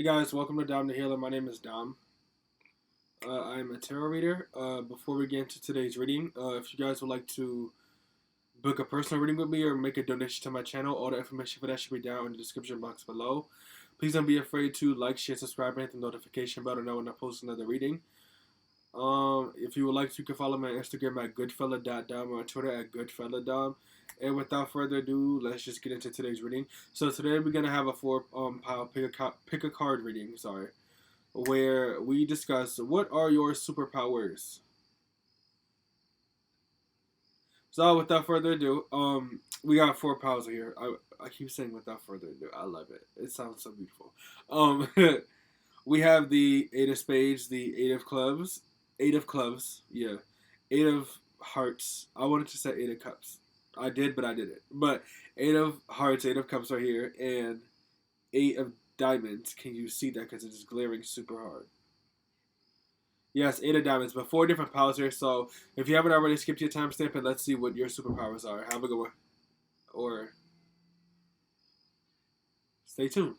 Hey guys, welcome to Dom the Healer. My name is Dom. I'm a tarot reader. Before we get into today's reading, if you guys would like to book a personal reading with me or make a donation to my channel, all the information for that should be down in the description box below. Please don't be afraid to like, share, subscribe, and hit the notification bell to know when I post another reading. If you would like to, you can follow me on Instagram at goodfelladom or on Twitter at goodfelladom. And without further ado, let's just get into today's reading. So today we're gonna have a pile pick a card reading. Sorry, where we discuss what are your superpowers. So without further ado, we got 4 piles here. I keep saying without further ado. I love it. It sounds so beautiful. We have the 8 of Spades, the 8 of Clubs, yeah, 8 of Hearts. I wanted to say 8 of Cups. I did, but I didn't. But 8 of Hearts, 8 of Cups right here, and 8 of Diamonds. Can you see that? Because it is glaring super hard. Yes, 8 of Diamonds, but 4 different piles here. So if you haven't already, skipped your timestamp and let's see what your superpowers are. Have a good one. Or stay tuned.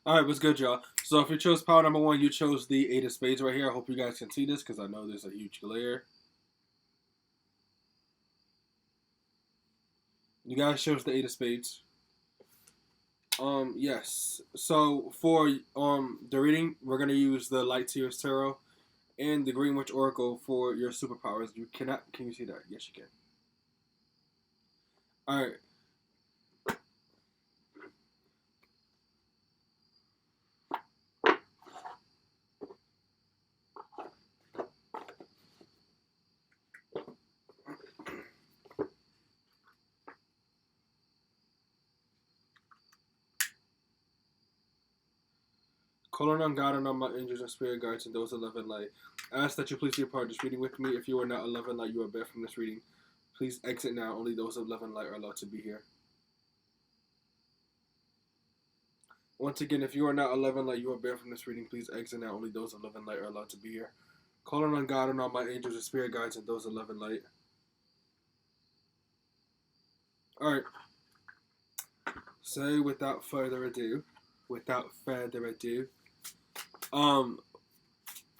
Alright, what's good, y'all? So if you chose power number 1, you chose the 8 of Spades right here. I hope you guys can see this because I know there's a huge glare. You guys chose the 8 of Spades. Yes. So for the reading, we're gonna use the Lightseers Tarot and the Green Witch Oracle for your superpowers. Can you see that? Yes, you can. Alright. Calling on God and on my angels and spirit guides and those that love and light. I ask that you please be a part of this reading with me. If you are not a love and light, you are banned from this reading. Please exit now. Only those of love and light are allowed to be here. Once again, if you are not a love and light, you are banned from this reading. Please exit now. Only those of love and light are allowed to be here. Calling on God and all my angels and spirit guides and those of love and light. Alright. So without further ado,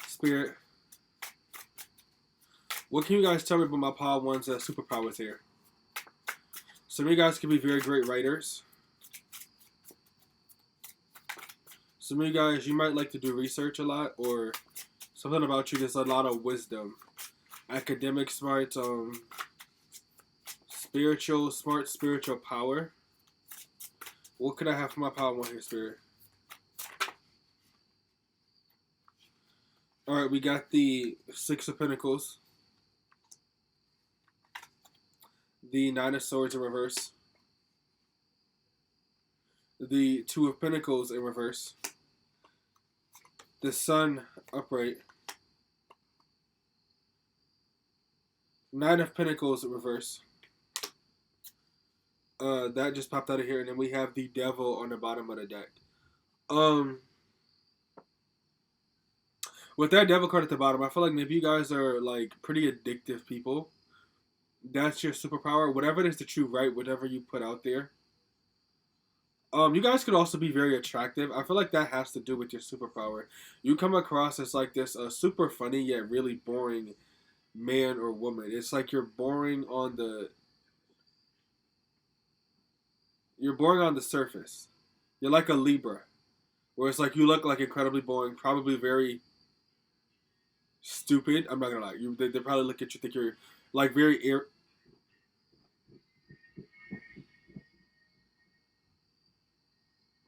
Spirit, what can you guys tell me about my pile 1's superpowers here? Some of you guys can be very great writers. Some of you guys, you might like to do research a lot, or something about you, there's a lot of wisdom. Academic smart, spiritual power. What could I have for my pile 1 here, Spirit? Alright, we got the 6 of Pentacles. The 9 of Swords in reverse. The 2 of Pentacles in reverse. The Sun upright. 9 of Pentacles in reverse. That just popped out of here, and then we have the Devil on the bottom of the deck. With that Devil card at the bottom, I feel like maybe you guys are like pretty addictive people. That's your superpower. Whatever it is that you write, whatever you put out there. You guys could also be very attractive. I feel like that has to do with your superpower. You come across as like this super funny yet really boring man or woman. It's like you're boring on the surface. You're like a Libra, where it's like you look like incredibly boring, probably very stupid. I'm not gonna lie. They probably look at you, think you're like very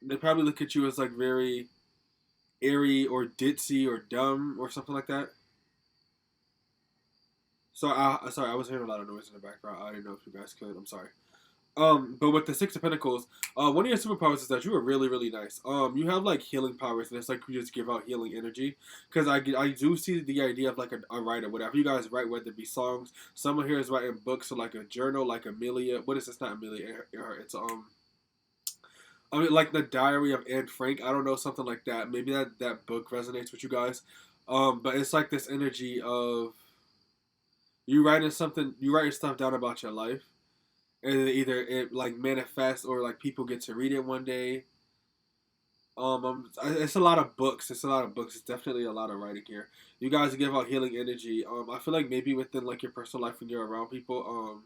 they probably look at you as like very airy or ditzy or dumb or something like that. So sorry, I was hearing a lot of noise in the background. I didn't know if you guys could. I'm sorry. But with the 6 of Pentacles, one of your superpowers is that you are really, really nice. You have like healing powers, and it's like you just give out healing energy. Because I do see the idea of like a writer, whatever you guys write, whether it be songs. Someone here is writing books, so like a journal, like Amelia. What is this? Not Amelia. It's I mean, like the Diary of Anne Frank. I don't know, something like that. Maybe that book resonates with you guys. But it's like this energy of you writing stuff down about your life. and either it like manifests or like people get to read it one day. It's a lot of books. It's a lot of books. It's definitely a lot of writing here. You guys give out healing energy. I feel like maybe within like your personal life when you're around people,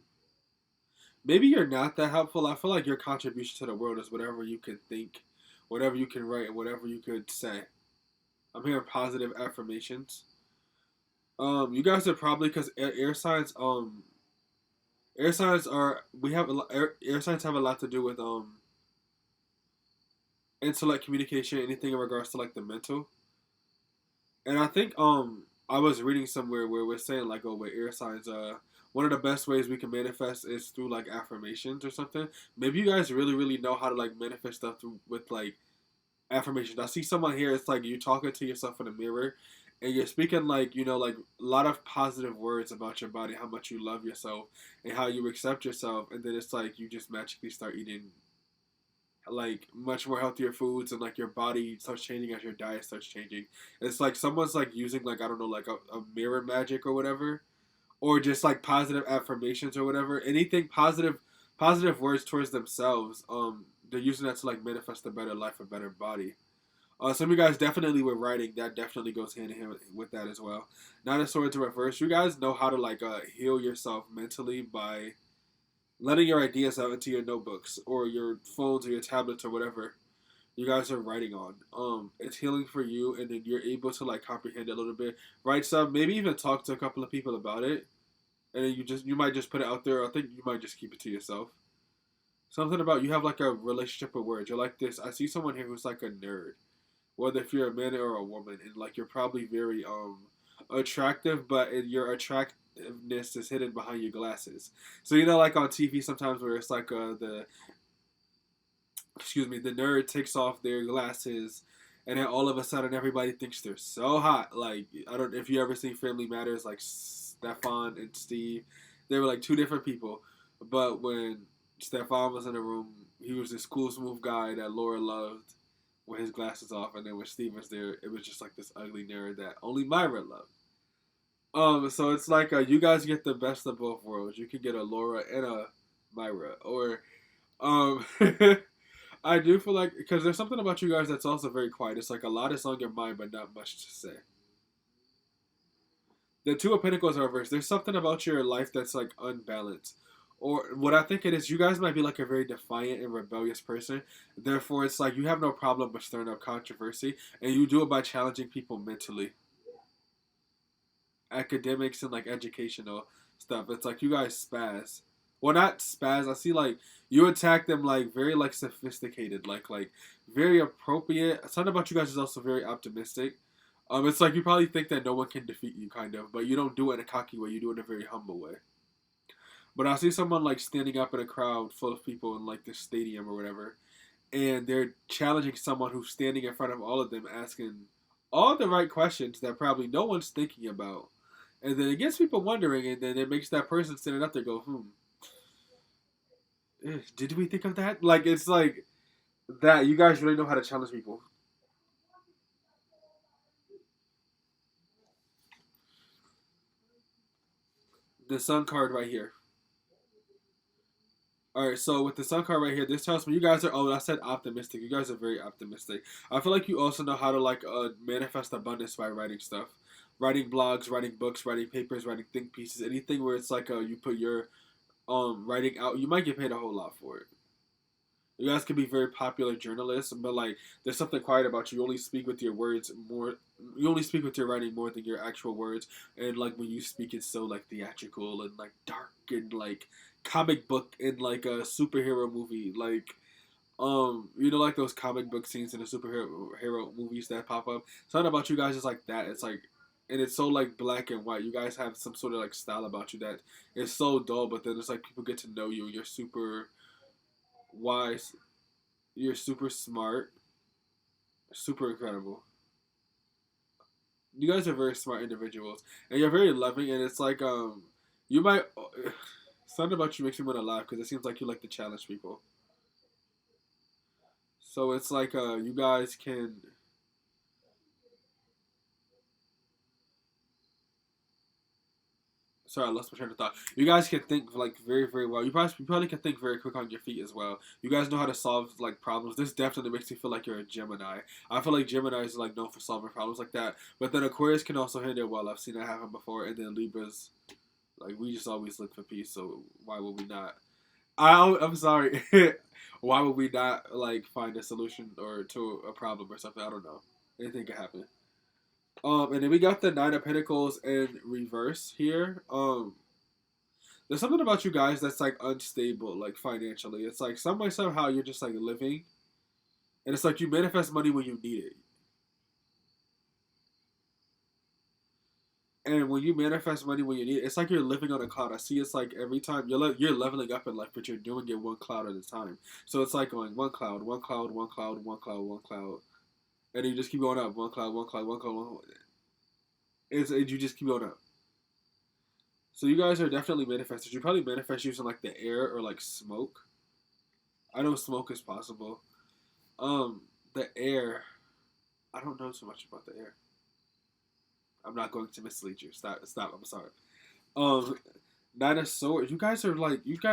maybe you're not that helpful. I feel like your contribution to the world is whatever you can think, whatever you can write, and whatever you could say. I'm hearing positive affirmations. You guys are probably because air signs. Air signs are we have air signs have a lot to do with intellect, communication, anything in regards to like the mental. And I think I was reading somewhere where we're saying like, oh, with air signs, one of the best ways we can manifest is through like affirmations or something. Maybe you guys really know how to like manifest stuff through with like affirmations. I see someone here. It's like you talking to yourself in the mirror, and you're speaking like like a lot of positive words about your body, how much you love yourself, and how you accept yourself. And then it's like you just magically start eating like much more healthier foods, and like your body starts changing as your diet starts changing. It's like someone's like using like I don't know like a mirror magic or whatever, or just like positive affirmations or whatever. Anything positive words towards themselves. They're using that to like manifest a better life, a better body. Some of you guys definitely with writing that definitely goes hand in hand with that as well. Nine of Swords in reverse. You guys know how to like heal yourself mentally by letting your ideas out into your notebooks or your phones or your tablets or whatever you guys are writing on. It's healing for you, and then you're able to like comprehend it a little bit, write some, maybe even talk to a couple of people about it, and then you might just put it out there. I think you might just keep it to yourself. Something about you have like a relationship with words. You're like this. I see someone here who's like a nerd, whether if you're a man or a woman, and like you're probably very attractive, but your attractiveness is hidden behind your glasses. So like on TV sometimes where it's like the excuse me, the nerd takes off their glasses, and then all of a sudden everybody thinks they're so hot. Like I don't if you ever seen Family Matters, like Stefan and Steve, they were like two different people, but when Stefan was in the room, he was this cool, smooth guy that Laura loved with his glasses off, and then when Steve was there, it was just like this ugly nerd that only Myra loved. So it's like you guys get the best of both worlds. You can get a Laura and a Myra, or um, I do feel like because there's something about you guys that's also very quiet. It's like a lot is on your mind, but not much to say. The Two of Pentacles are reversed. There's something about your life that's like unbalanced. Or what I think it is, you guys might be like a very defiant and rebellious person. Therefore, it's like you have no problem with stirring up controversy, and you do it by challenging people mentally, academics and like educational stuff. It's like you guys spaz. Well, not spaz. I see like you attack them like very like sophisticated, like very appropriate. Something about you guys is also very optimistic. It's like you probably think that no one can defeat you, kind of, but you don't do it in a cocky way. You do it in a very humble way. But I see someone like standing up in a crowd full of people in like this stadium or whatever, and they're challenging someone who's standing in front of all of them, asking all the right questions that probably no one's thinking about. And then it gets people wondering, and then it makes that person standing up there go, did we think of that? Like, it's like that. You guys really know how to challenge people. The Sun card right here. All right, so with the Sun card right here, this tells me you guys are. Oh, I said optimistic. You guys are very optimistic. I feel like you also know how to like manifest abundance by writing stuff, writing blogs, writing books, writing papers, writing think pieces, anything where it's like you put your writing out. You might get paid a whole lot for it. You guys can be very popular journalists, but like there's something quiet about you. You only speak with your words more. You only speak with your writing more than your actual words. And like when you speak, it's so like theatrical and like dark and like comic book and like a superhero movie. Like like those comic book scenes in the superhero hero movies that pop up. Something about you guys is like that. It's like. And it's so like black and white. You guys have some sort of like style about you that is so dull, but then it's like people get to know you. You're super wise. You're super smart, super incredible. You guys are very smart individuals, and you're very loving. And it's like you might something about you makes me want to laugh because it seems like you like to challenge people. So it's like you guys can. sorry, I lost my train of thought. You guys can think like very, very well. You probably can think very quick on your feet as well. You guys know how to solve like problems. This definitely makes me feel like you're a Gemini. I feel like Gemini is like known for solving problems like that. But then Aquarius can also handle it well. I've seen that happen before. And then Libras, like we just always look for peace. So why would we not? I'm sorry. Why would we not like find a solution or to a problem or something? I don't know. Anything can happen. And then we got the Nine of Pentacles in reverse here. There's something about you guys that's like unstable, like financially. It's like some way somehow you're just like living, and it's like you manifest money when you need it. And when you manifest money when you need it, it's like you're living on a cloud. I see it's like every time you're leveling up in life, but you're doing it one cloud at a time. So it's like going one cloud, one cloud, one cloud, one cloud, one cloud, and then you just keep going up one cloud, one cloud, one cloud. One cloud. You just keep going up. So you guys are definitely manifestors. You probably manifest using like the air or like smoke. I know smoke is possible. The air. I don't know so much about the air. I'm not going to mislead you. Stop. I'm sorry. Um, Nine of Swords. You guys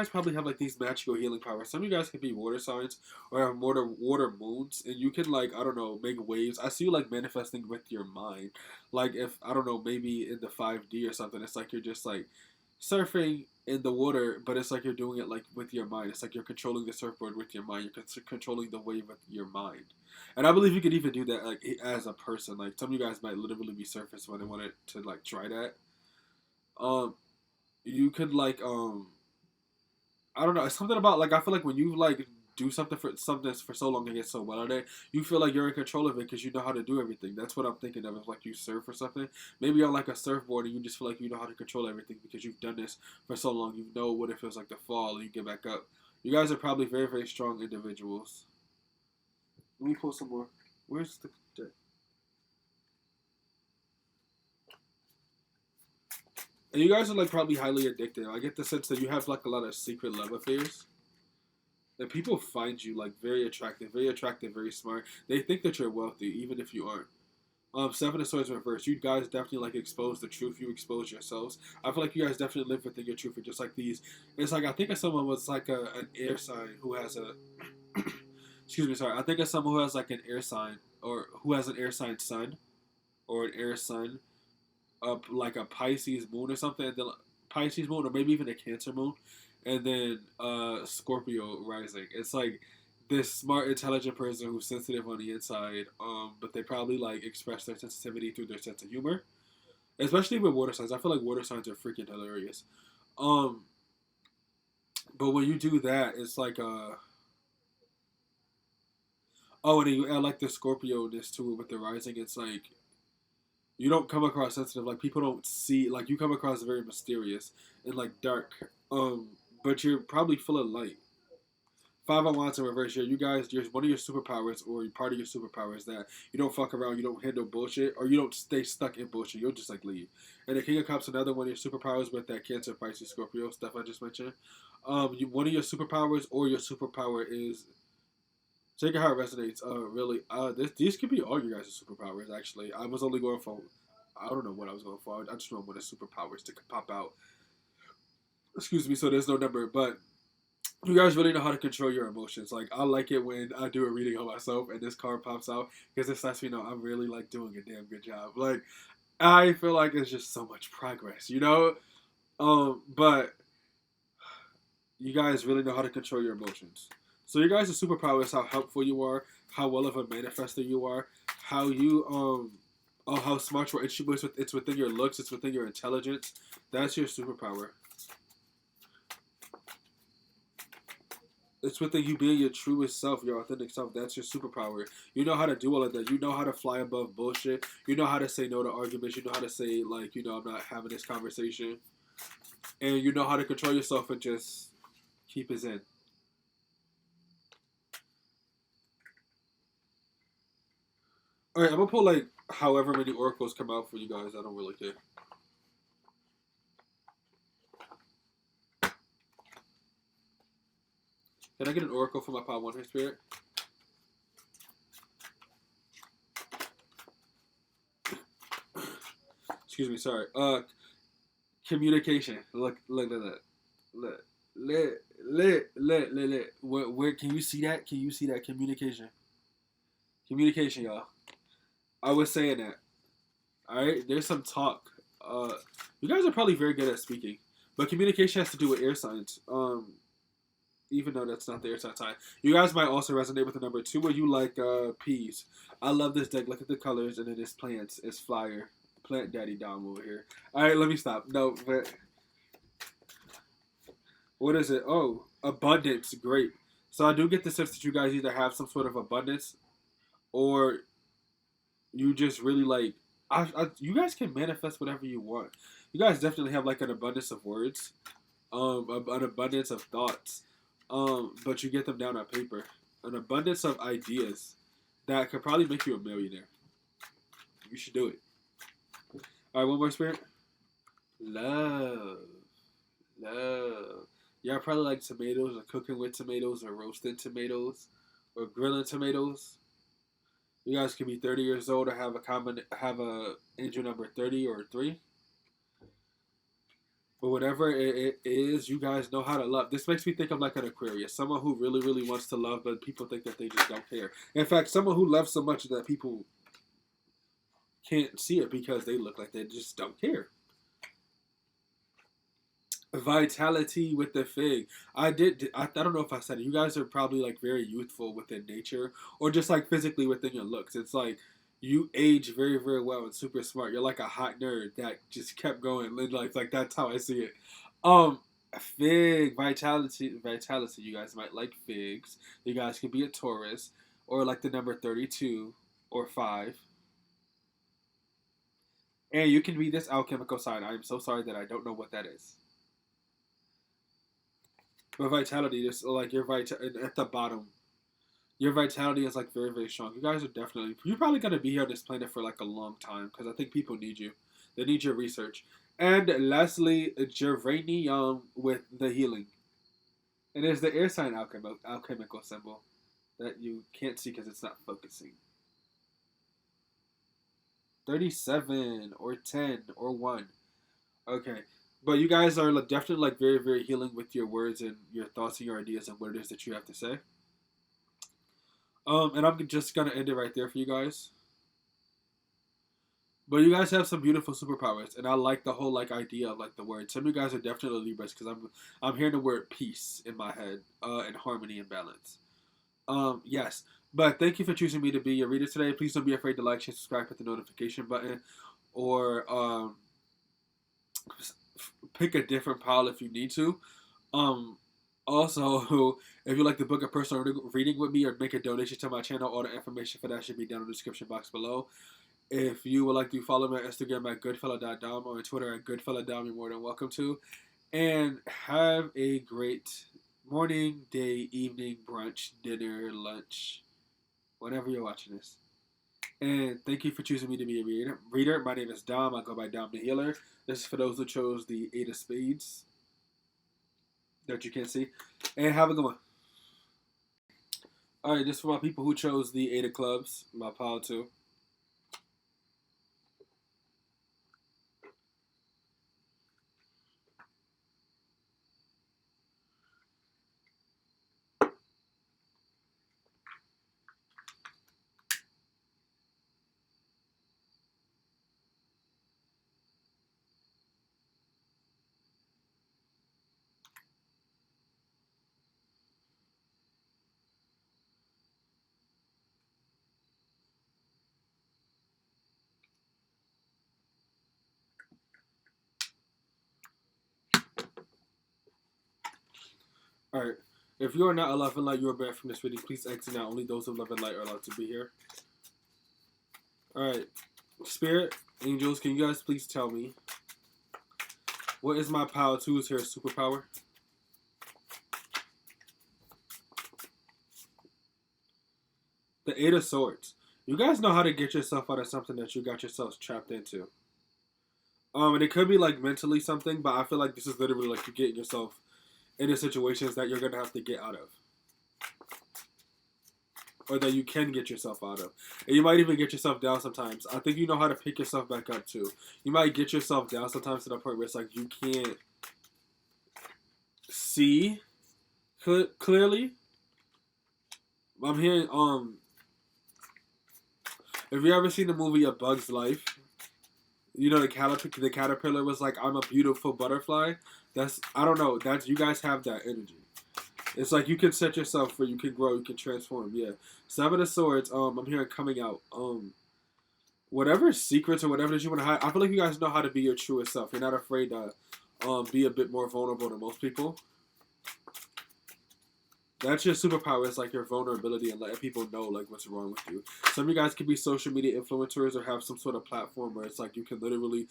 probably have like these magical healing powers. Some of you guys can be water signs or have water moons, and you can like I don't know make waves. I see you like manifesting with your mind. Like if I don't know maybe in the 5D or something, it's like you're just like surfing in the water, but it's like you're doing it like with your mind. It's like you're controlling the surfboard with your mind. You're controlling the wave with your mind. And I believe you could even do that like as a person. Like some of you guys might literally be surfers when they wanted to like try that. Um, you could like I don't know. It's something about like I feel like when you like do something for so long and get so well at it, you feel like you're in control of it because you know how to do everything. That's what I'm thinking of. If like you surf or something, maybe on like a surfboard and you just feel like you know how to control everything because you've done this for so long. You know what it feels like to fall and you get back up. You guys are probably very very strong individuals. Let me pull some more. Where's the and you guys are like probably highly addicted. I get the sense that you have like a lot of secret love affairs. And people find you like very attractive, very smart. They think that you're wealthy, even if you aren't. Seven of Swords reverse. You guys definitely like expose the truth. You expose yourselves. I feel like you guys definitely live within your truth. And just like these, it's like I think of someone was like an air sign who has a. Excuse me, sorry. I think of someone who has like an air sign or who has an air sign sun or an air sun up like a Pisces moon or something, and then Pisces moon or maybe even a Cancer moon, and then Scorpio rising. It's like this smart, intelligent person who's sensitive on the inside, but they probably like express their sensitivity through their sense of humor, especially with water signs. I feel like water signs are freaking hilarious. Um, but when you do that, it's like oh, and then you add like the Scorpio this to it with the rising. It's like you don't come across sensitive. Like people don't see. Like you come across very mysterious and like dark. But you're probably full of light. Five of Wands in reverse here. You guys, one of your superpowers or part of your superpower is that you don't fuck around, you don't handle bullshit, or you don't stay stuck in bullshit. You'll just like leave. And the King of Cups, another one of your superpowers with that Cancer, Pisces, Scorpio stuff I just mentioned. One of your superpowers or your superpower is take it how it resonates. Really, these could be all your guys' superpowers. Actually, I was only going for, I don't know what I was going for. I just want one of the superpowers to pop out. Excuse me. So there's no number, but you guys really know how to control your emotions. Like I like it when I do a reading on myself and this card pops out because this lets me know I'm really like doing a damn good job. Like I feel like it's just so much progress, you know. But you guys really know how to control your emotions. So your guys' superpower is how helpful you are, how well of a manifester you are, how you how smart you are. It's within your looks, it's within your intelligence. That's your superpower. It's within you being your truest self, your authentic self. That's your superpower. You know how to do all of that. You know how to fly above bullshit. You know how to say no to arguments. You know how to say like, I'm not having this conversation. And you know how to control yourself and just keep it in. All right, I'm gonna pull like however many oracles come out for you guys. I don't really care. Can I get an oracle for my Pod 1 Spirit? Excuse me, sorry. Communication. Look at that. Look. Where can you see that? Can you see that? Communication, y'all. I was saying that. All right, there's some talk. You guys are probably very good at speaking, but communication has to do with air signs. Even though that's not the air sign sign, you guys might also resonate with the number 2, where you like peas. I love this deck. Look at the colors, and then it's plants. It's flyer. Plant Daddy Dom over here. All right, let me stop. No, but what is it? Oh, abundance. Great. So I do get the sense that you guys either have some sort of abundance, or you just really like. You guys can manifest whatever you want. You guys definitely have like an abundance of words, an abundance of thoughts, but you get them down on paper. An abundance of ideas that could probably make you a millionaire. You should do it. All right, one more spirit. Love. Y'all probably like tomatoes, or cooking with tomatoes, or roasting tomatoes, or grilling tomatoes. You guys could be 30 years old or have a angel number 30 or 3. But whatever it is, you guys know how to love. This makes me think of like an Aquarius, someone who really, really wants to love, but people think that they just don't care. In fact, someone who loves so much that people can't see it because they look like they just don't care. Vitality with the fig. I don't know if I said it. You guys are probably like very youthful within nature, or just like physically within your looks. It's like you age very, very well and super smart. You're like a hot nerd that just kept going. Like that's how I see it. Fig vitality. You guys might like figs. You guys could be a Taurus, or like the number 32 or 5. And you can be this alchemical sign. I am so sorry that I don't know what that is. But vitality, just like your at the bottom, your vitality is like very, very strong. You guys are you're probably gonna be here on this planet for like a long time, because I think people need you. They need your research. And lastly, geranium with the healing. And there's the air sign alchemical symbol that you can't see because it's not focusing. 37 or 10 or 1. Okay. But you guys are definitely like very, very healing with your words and your thoughts and your ideas and what it is that you have to say. And I'm just gonna end it right there for you guys. But you guys have some beautiful superpowers, and I like the whole like idea of like the word. Some of you guys are definitely Libras, because I'm hearing the word peace in my head, and harmony and balance. Yes. But thank you for choosing me to be your reader today. Please don't be afraid to like, share, subscribe, hit the notification button, or pick a different pile if you need to. Also, if you like to book a personal reading with me or make a donation to my channel, all the information for that should be down in the description box below. If you would like to follow me on Instagram at goodfelladom or on Twitter at goodfelladom, you're more than welcome to. And have a great morning, day, evening, brunch, dinner, lunch, whenever you're watching this. And thank you for choosing me to be a reader. My name is Dom. I go by Dom the Healer. This is for those who chose the 8 of Spades that you can't see. And have a good one. Alright, this is for my people who chose the 8 of Clubs. My pile too. Alright, if you are not a love and light, you are banned from this reading. Please exit now. Only those of love and light are allowed to be here. Alright, Spirit, Angels, can you guys please tell me, what is my pile 2's here superpower? The 8 of Swords. You guys know how to get yourself out of something that you got yourselves trapped into. And it could be like mentally something, but I feel like this is literally like you getting yourself into situations that you're going to have to get out of. or that you can get yourself out of. And you might even get yourself down sometimes. I think you know how to pick yourself back up too. You might get yourself down sometimes to the point where it's like you can't see clearly. I'm hearing Have you ever seen the movie A Bug's Life? You know, the caterpillar was like, I'm a beautiful butterfly. I don't know. You guys have that energy. It's like you can set yourself free, you can grow, you can transform. Yeah. Seven of Swords, I'm hearing coming out. Whatever secrets or whatever that you want to hide, I feel like you guys know how to be your truest self. You're not afraid to be a bit more vulnerable than most people. That's your superpower. It's like your vulnerability and letting people know like what's wrong with you. Some of you guys could be social media influencers or have some sort of platform where it's like you can literally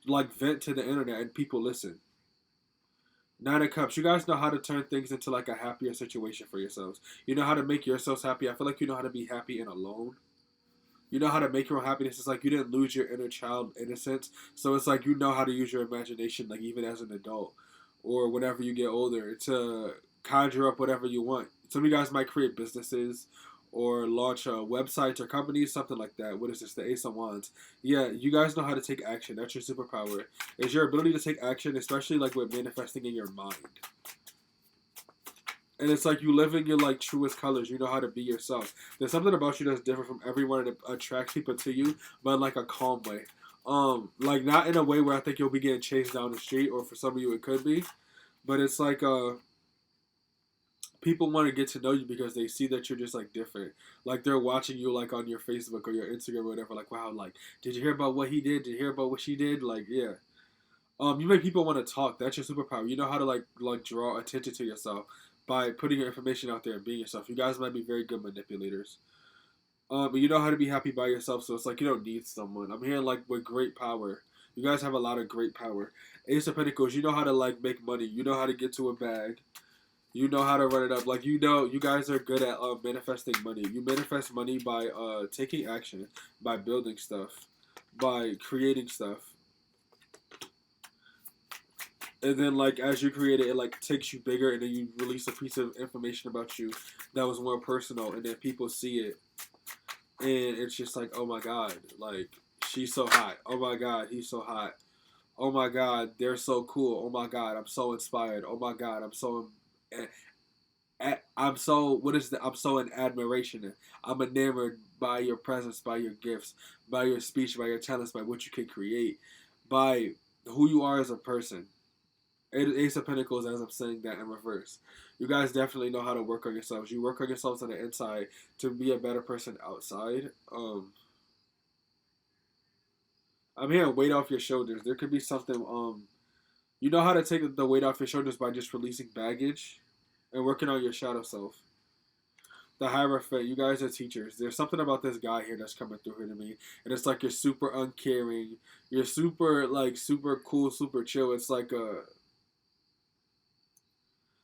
like vent to the internet and people listen. Nine of Cups. You guys know how to turn things into like a happier situation for yourselves. You know how to make yourselves happy. I feel like you know how to be happy and alone. You know how to make your own happiness. It's like you didn't lose your inner child innocence. So it's like you know how to use your imagination, like even as an adult or whenever you get older, to conjure up whatever you want. Some of you guys might create businesses or launch websites or companies, something like that. What is this? The Ace of Wands. Yeah, you guys know how to take action. That's your superpower. It's your ability to take action, especially like with manifesting in your mind. And it's like you live in your like truest colors. You know how to be yourself. There's something about you that's different from everyone that attracts people to you, but in like a calm way. Like not in a way where I think you'll be getting chased down the street, or for some of you it could be. But it's like people want to get to know you because they see that you're just like different. Like they're watching you like on your Facebook or your Instagram or whatever. Like, wow, like did you hear about what he did? Did you hear about what she did? Like, yeah. You make people want to talk. That's your superpower. You know how to like draw attention to yourself by putting your information out there and being yourself. You guys might be very good manipulators. But you know how to be happy by yourself, so it's like you don't need someone. I'm hearing like with great power. You guys have a lot of great power. Ace of Pentacles, you know how to like make money. You know how to get to a bag. You know how to run it up. Like you know, you guys are good at manifesting money. You manifest money by taking action, by building stuff, by creating stuff. And then, like, as you create it, it, like, takes you bigger, and then you release a piece of information about you that was more personal, and then people see it, and it's just like, oh my god, like, she's so hot. Oh my god, he's so hot. Oh my god, they're so cool. Oh my god, I'm so inspired. Oh my god, I'm so in admiration. I'm enamored by your presence, by your gifts, by your speech, by your talents, by what you can create, by who you are as a person. Ace of Pentacles, as I'm saying that in reverse. You guys definitely know how to work on yourselves. You work on yourselves on the inside to be a better person outside. I'm hearing weight off your shoulders. There could be something, you know how to take the weight off your shoulders by just releasing baggage and working on your shadow self. The Hierophant, you guys are teachers. There's something about this guy here that's coming through here to me. And it's like you're super uncaring. You're super, like, super cool, super chill. It's like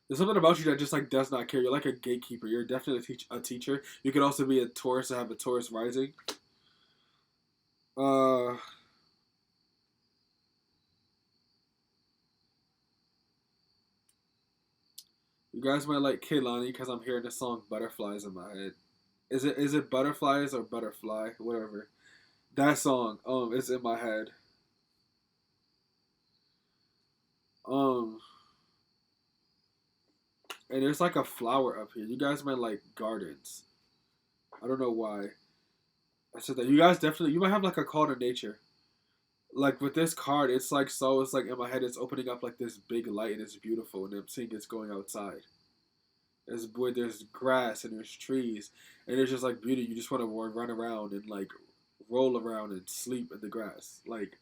there's something about you that just like does not care. You're like a gatekeeper. You're definitely a teacher. You could also be a Taurus and have a Taurus rising. You guys might like Kehlani because I'm hearing the song Butterflies in my head. Is it Butterflies or Butterfly? Whatever. That song, is in my head. And there's like a flower up here. You guys might like gardens. I don't know why. I said that. You guys definitely, you might have like a call to nature. Like with this card, it's like in my head, it's opening up like this big light and it's beautiful. And I'm seeing it's going outside. There's grass and there's trees. And there's just like beauty. You just want to run around and like roll around and sleep in the grass. Like,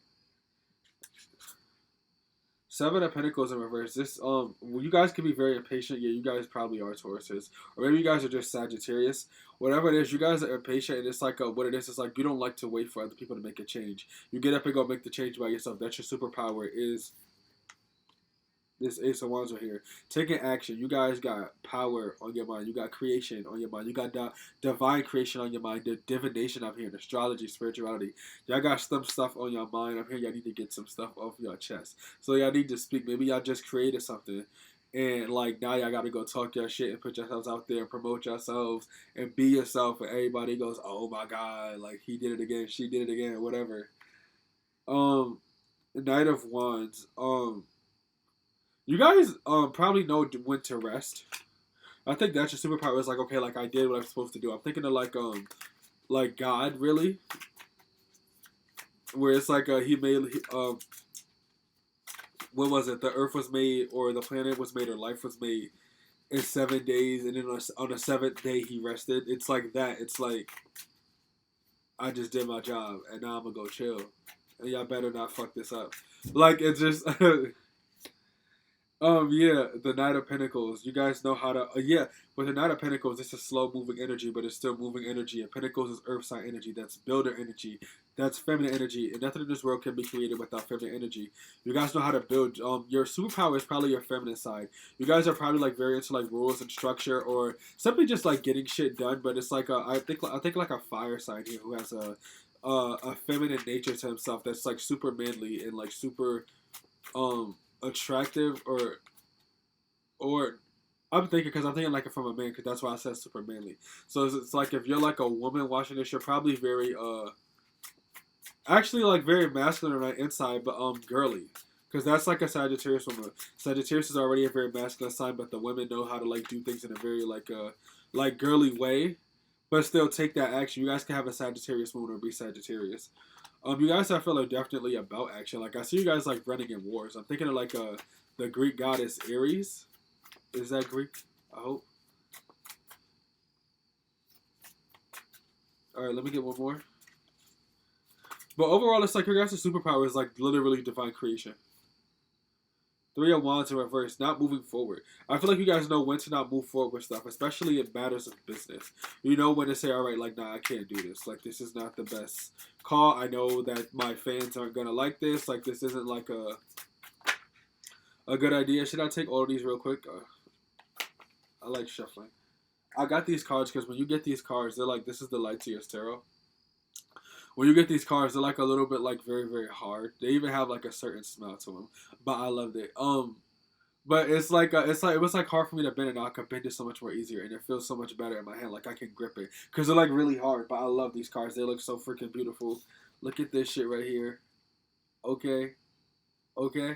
Seven of Pentacles in reverse. This you guys can be very impatient. Yeah, you guys probably are Tauruses, or maybe you guys are just Sagittarius. Whatever it is, you guys are impatient, and it's like what it is. It's like you don't like to wait for other people to make a change. You get up and go make the change by yourself. That's your superpower. Is this Ace of Wands right here. Taking action. You guys got power on your mind. You got creation on your mind. You got divine creation on your mind. The divination I'm hearing. Astrology, spirituality. Y'all got some stuff on your mind. I'm hearing y'all need to get some stuff off your chest. So y'all need to speak. Maybe y'all just created something. And like now y'all gotta go talk your shit and put yourselves out there and promote yourselves and be yourself, and everybody goes, oh my god, like he did it again, she did it again, whatever. Um, Knight of Wands. You guys probably know when to rest. I think that's your superpower. Is like, okay, like I did what I'm supposed to do. I'm thinking of like God really, where it's like he made what was it? The Earth was made, or the planet was made, or life was made in 7 days, and then on the seventh day he rested. It's like that. It's like I just did my job, and now I'm gonna go chill, and y'all better not fuck this up. Like it's just. Yeah, the Knight of Pentacles. You guys know how to. Yeah, with the Knight of Pentacles, it's a slow moving energy, but it's still moving energy. And Pentacles is Earth sign energy. That's builder energy. That's feminine energy. And nothing in this world can be created without feminine energy. You guys know how to build. Your superpower is probably your feminine side. You guys are probably like very into like rules and structure, or simply just like getting shit done. But it's like I think like a fire sign here who has a feminine nature to himself. That's like super manly and like super attractive, or I'm thinking, because I'm thinking like from a man, because that's why I said super manly. So it's like if you're like a woman watching this, you're probably very actually like very masculine on the inside, but girly, because that's like a Sagittarius woman. Sagittarius is already a very masculine sign, but the women know how to like do things in a very like girly way, but still take that action. You guys can have a Sagittarius moon or be Sagittarius. You guys, I feel like definitely about action. Like I see you guys like running in wars. I'm thinking of like the Greek goddess Ares. Is that Greek? I hope. All right, let me get one more. But overall, it's like your guys' superpower is like literally divine creation. Three of Wands in reverse, not moving forward. I feel like you guys know when to not move forward with stuff, especially in matters of business. You know when to say, all right, like, nah, I can't do this. Like, this is not the best call. I know that my fans aren't going to like this. Like, this isn't like a good idea. Should I take all of these real quick? I like shuffling. I got these cards because when you get these cards, they're like, this is the Lightseers Tarot. When you get these cards, they're like a little bit like very, very hard. They even have like a certain smell to them, but I loved it. But it's like it was like hard for me to bend it. Now I can bend it so much more easier, and it feels so much better in my hand. Like I can grip it because they're like really hard. But I love these cards. They look so freaking beautiful. Look at this shit right here. Okay, okay.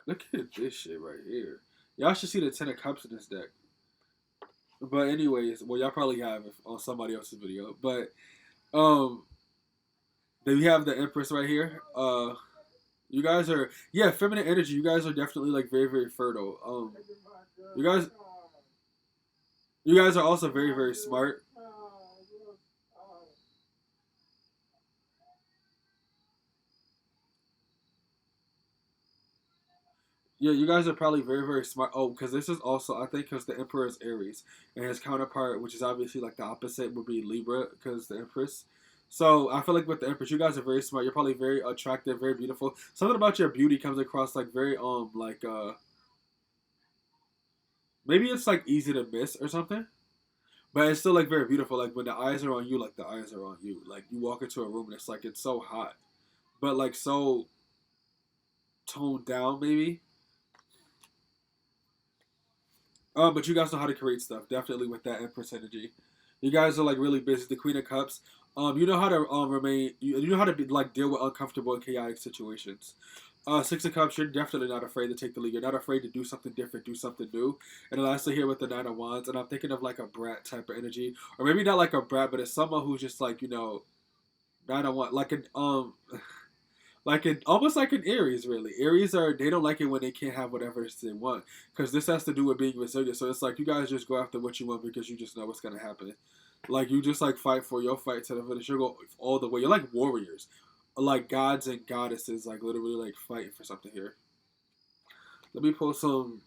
Look at this shit right here. Y'all should see the Ten of Cups in this deck. But anyways, well, y'all probably have it on somebody else's video. But um, then we have the Empress right here. You guys are feminine energy. You guys are definitely like very, very fertile. You guys you guys are also very, very smart. Yeah, you guys are probably very, very smart. Oh, because this is also, I think, because the Emperor is Aries, and his counterpart, which is obviously like the opposite, would be Libra, because the Empress. So I feel like with the Empress, you guys are very smart. You're probably very attractive, very beautiful. Something about your beauty comes across like very like maybe it's like easy to miss or something, but it's still like very beautiful. Like when the eyes are on you, like the eyes are on you. Like you walk into a room and it's like it's so hot, but like so toned down maybe. But you guys know how to create stuff. Definitely with that Empress energy. You guys are like really busy. The Queen of Cups. You know how to remain. You know how to be, like deal with uncomfortable and chaotic situations. Six of Cups. You're definitely not afraid to take the lead. You're not afraid to do something different, do something new. And then lastly here with the Nine of Wands, and I'm thinking of like a brat type of energy, or maybe not like a brat, but it's someone who's just like Nine of Wands, like an like an almost like an Aries, really. Aries are they don't like it when they can't have whatever they want, because this has to do with being resilient. So it's like you guys just go after what you want because you just know what's gonna happen. Like you just like fight for your fight to the finish. You go all the way. You're like warriors, like gods and goddesses, like literally like fighting for something here. Let me pull some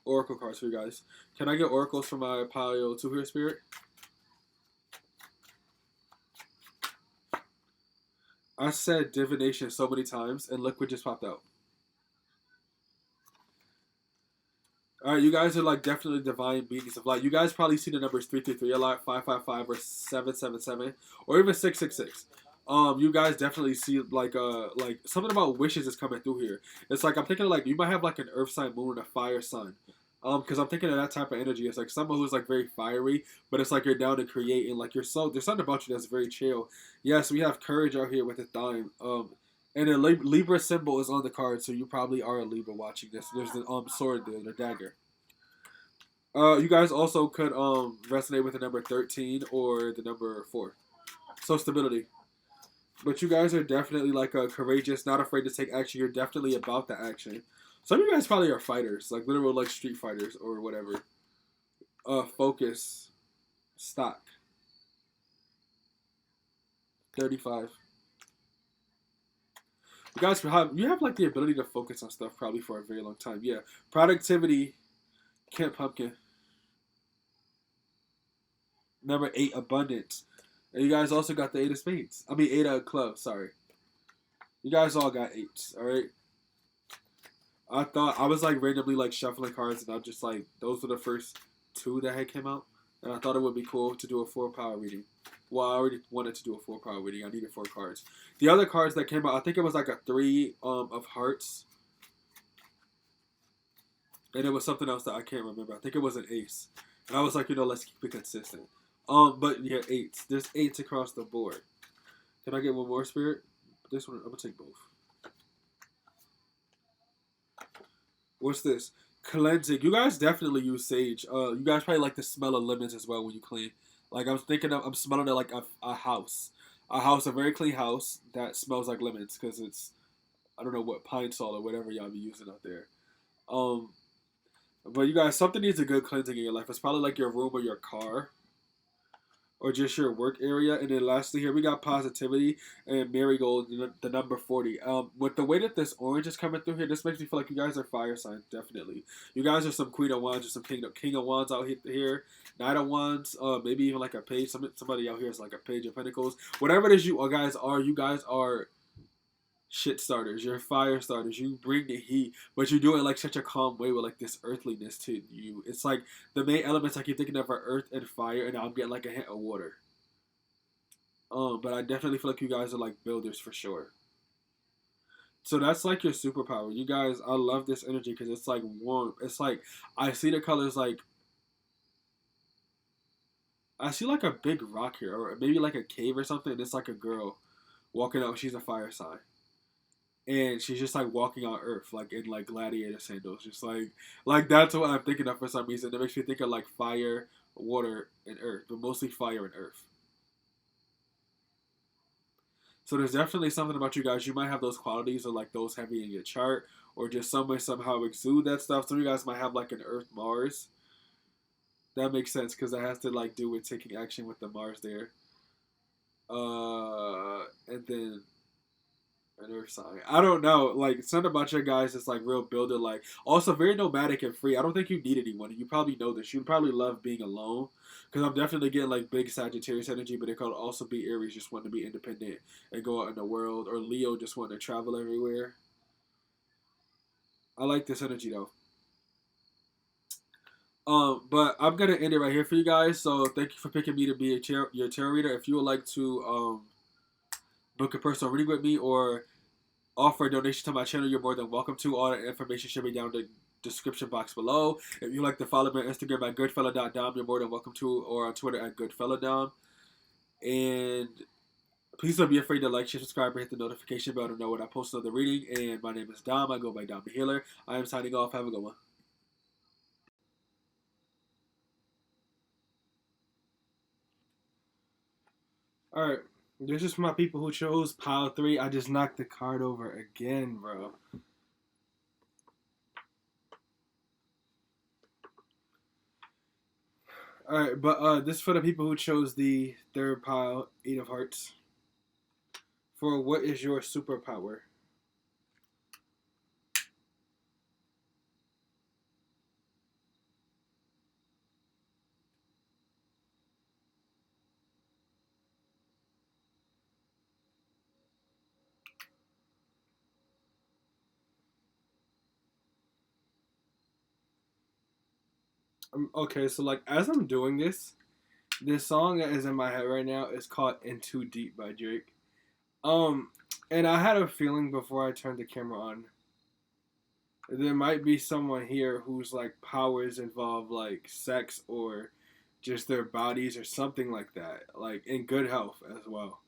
oracle cards for you guys. Can I get oracles for my pile 2 here, Spirit? I said divination so many times, and look what just popped out. All right, you guys are like definitely divine beings of light. You guys probably see the numbers 333 a lot, 555, or 777, or even 666. You guys definitely see like something about wishes is coming through here. It's like I'm thinking like you might have like an earth sign moon and a fire sun. Because I'm thinking of that type of energy. It's like someone who's like very fiery, but it's like you're down to create and like you're so there's something about you that's very chill. Yes, we have courage out here with the time. And the Libra symbol is on the card, so you probably are a Libra watching this. There's the sword there, the dagger. You guys also could resonate with the number 13 or the number 4. So stability. But you guys are definitely like a courageous, not afraid to take action. You're definitely about the action. Some of you guys probably are fighters, like literal like street fighters or whatever. Focus, stock, 35. You have like the ability to focus on stuff probably for a very long time. Yeah, productivity, Camp Pumpkin. Number 8, abundance. And you guys also got the 8 of spades. I mean 8 of clubs. Sorry. You guys all got 8s. All right. I thought I was like randomly like shuffling cards, and I just like those were the first 2 that had came out, and I thought it would be cool to do a 4 power reading. Well, I already wanted to do a 4 power reading. I needed 4 cards. The other cards that came out, I think it was like a 3 of hearts, and it was something else that I can't remember. I think it was an ace, and I was like, let's keep it consistent. But yeah, 8s. There's 8s across the board. Can I get one more, Spirit? This one, I'm gonna take both. What's this? Cleansing. You guys definitely use sage. You guys probably like the smell of lemons as well when you clean. Like I'm smelling it like a house, a very clean house that smells like lemons because it's I don't know what pine salt or whatever y'all be using out there. Um, but you guys, something needs a good cleansing in your life. It's probably like your room or your car or just your work area. And then lastly, here we got positivity and marigold, the number 40. With the way that this orange is coming through here, this makes me feel like you guys are fire signs, definitely. You guys are some Queen of Wands or some King of Wands out here. Knight of Wands, maybe even like a page. Somebody out here is like a Page of Pentacles. Whatever it is you guys are shit starters. You're fire starters. You bring the heat, but you do it like such a calm way with like this earthliness to you. It's like the main elements I keep thinking of are earth and fire, and I'm getting like a hint of water. But I definitely feel like you guys are like builders for sure. So that's like your superpower. You guys, I love this energy because it's like warm. It's like I see the colors like I see like a big rock here, or maybe like a cave or something. And it's like a girl walking out. She's a fire sign. And she's just like walking on earth, like in like gladiator sandals, just like that's what I'm thinking of for some reason. It makes me think of like fire, water, and earth, but mostly fire and earth. So there's definitely something about you guys. You might have those qualities or like those heavy in your chart, or just some way somehow exude that stuff. Some of you guys might have like an Earth Mars. That makes sense because it has to like do with taking action with the Mars there. And then an earth sign. I don't know. Like something about your guys is like real builder. Like also very nomadic and free. I don't think you need anyone. You probably know this. You probably love being alone. Because I'm definitely getting like big Sagittarius energy, but it could also be Aries just wanting to be independent and go out in the world, or Leo just wanting to travel everywhere. I like this energy though. But I'm gonna end it right here for you guys. So thank you for picking me to be your tarot reader. If you would like to book a personal reading with me or offer a donation to my channel, you're more than welcome to. All the information should be down in the description box below. If you like to follow me on Instagram at goodfelladom, you're more than welcome to, or on Twitter at goodfelladom. And please don't be afraid to like, share, subscribe, and hit the notification bell to know when I post another reading. And my name is Dom. I go by Dom the Healer. I am signing off. Have a good one. Alright. This is for my people who chose pile 3. I just knocked the card over again, bro. Alright, but this is for the people who chose the third pile, 8 of Hearts. For what is your superpower? Okay, so like as I'm doing this song that is in my head right now is called "In Too Deep" by Drake. Um, and I had a feeling before I turned the camera on, there might be someone here whose like powers involve like sex or just their bodies or something like that, like in good health as well.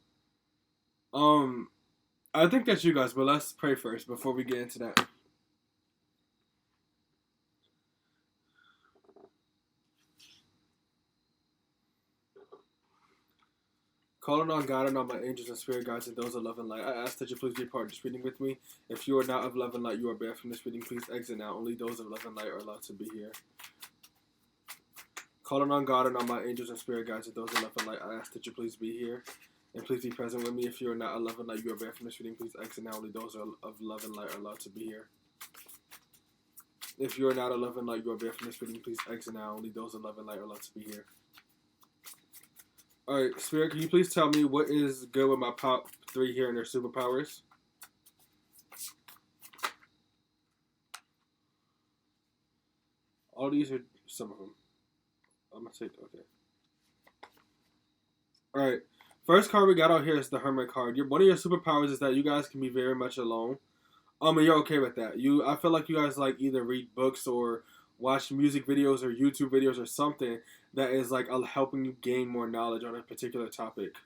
Um, I think that's you guys, but let's pray first before we get into that. Calling on God and on my angels and spirit guides and those of love and light, I ask that you please be part of this reading with me. If you are not of love and light, you are banned from this reading. Please exit now. Only those of love and light are allowed to be here. Calling on God and on my angels and spirit guides and those of love and light, I ask that you please be here. And please be present with me. If you are not of love and light, you are banned from this reading. Please exit now. Only those of love and light are allowed to be here. If you are not of love and light, you are banned from this reading. Please exit now. Only those of love and light are allowed to be here. Alright, Spirit, can you please tell me what is good with my top 3 here and their superpowers? All these are some of them. I'm going to take, okay. Alright, first card we got out here is the Hermit card. One of your superpowers is that you guys can be very much alone. And you're okay with that. I feel like you guys like either read books or watch music videos or YouTube videos or something that is like helping you gain more knowledge on a particular topic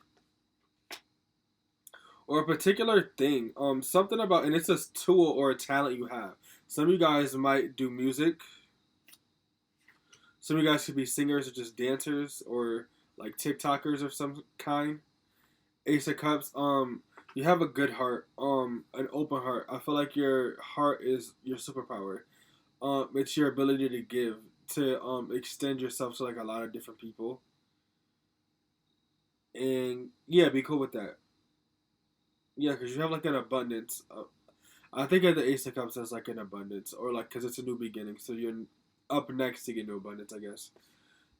or a particular thing. Something about, and it's a tool or a talent you have. Some of you guys might do music. Some of you guys could be singers or just dancers or like TikTokers of some kind. Ace of Cups. You have a good heart. An open heart. I feel like your heart is your superpower. It's your ability to give, to extend yourself to like a lot of different people. And yeah, be cool with that. Yeah, because you have like an abundance. I think of the Ace of Cups as like an abundance, or like because it's a new beginning, so you're up next to get new abundance, I guess.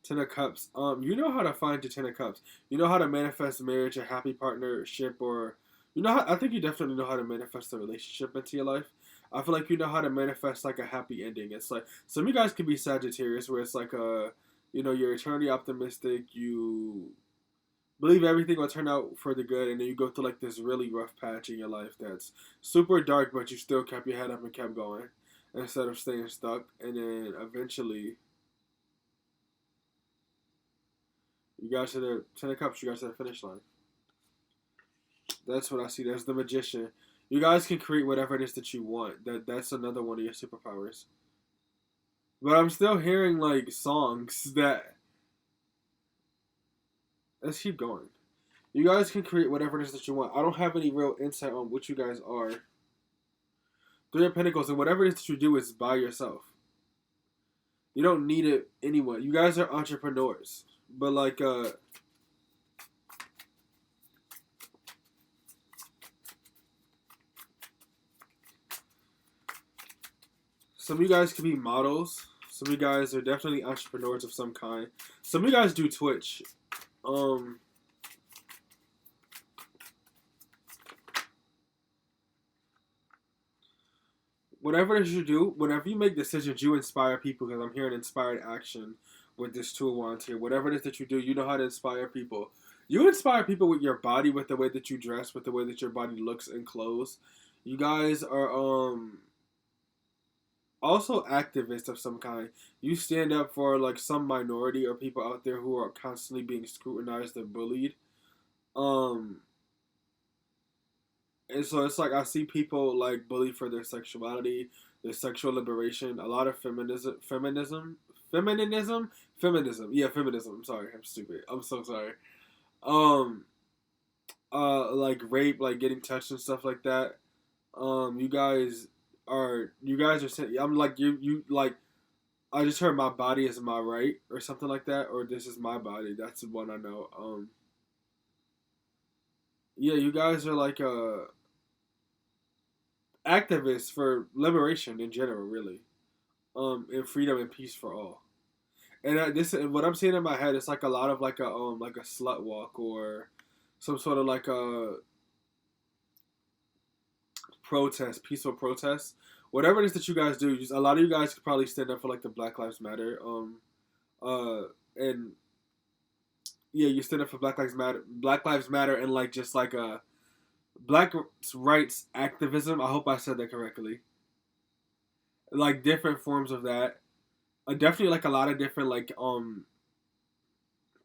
Ten of Cups. You know how to find your Ten of Cups. You know how to manifest marriage, a happy partnership, or you know how. I think you definitely know how to manifest a relationship into your life. I feel like you know how to manifest like a happy ending. It's like some of you guys could be Sagittarius, where it's like you're eternally optimistic. You believe everything will turn out for the good, and then you go through like this really rough patch in your life that's super dark, but you still kept your head up and kept going instead of staying stuck. And then eventually, you guys to the Ten of Cups. You guys to the finish line. That's what I see. There's the Magician. You guys can create whatever it is that you want. That's another one of your superpowers. But I'm still hearing like songs that. Let's keep going. You guys can create whatever it is that you want. I don't have any real insight on what you guys are. Three of Pentacles, and whatever it is that you do is by yourself. You don't need it anyone. You guys are entrepreneurs. But like some of you guys could be models. Some of you guys are definitely entrepreneurs of some kind. Some of you guys do Twitch. Whatever it is you do, whenever you make decisions, you inspire people, because I'm hearing inspired action with this two of wands here. Whatever it is that you do, you know how to inspire people. You inspire people with your body, with the way that you dress, with the way that your body looks in clothes. You guys are also activists of some kind. You stand up for like some minority or people out there who are constantly being scrutinized and bullied. And so it's like I see people like bullied for their sexuality, their sexual liberation, a lot of feminism. Yeah, feminism. I'm sorry, I'm stupid. I'm so sorry. Um, like rape, like getting touched and stuff like that. You guys are saying, I'm like you like I just heard my body is my right or something like that, or this is my body. That's the one I know. Yeah, you guys are like activists for liberation in general, really, and freedom and peace for all. And what I'm seeing in my head is like a lot of like a slut walk or some sort of like a protest, peaceful protest, whatever it is that you guys do. A lot of you guys could probably stand up for like the Black Lives Matter, and yeah, you stand up for Black Lives Matter, and like just like black rights activism. I hope I said that correctly. Like different forms of that. Definitely like a lot of different like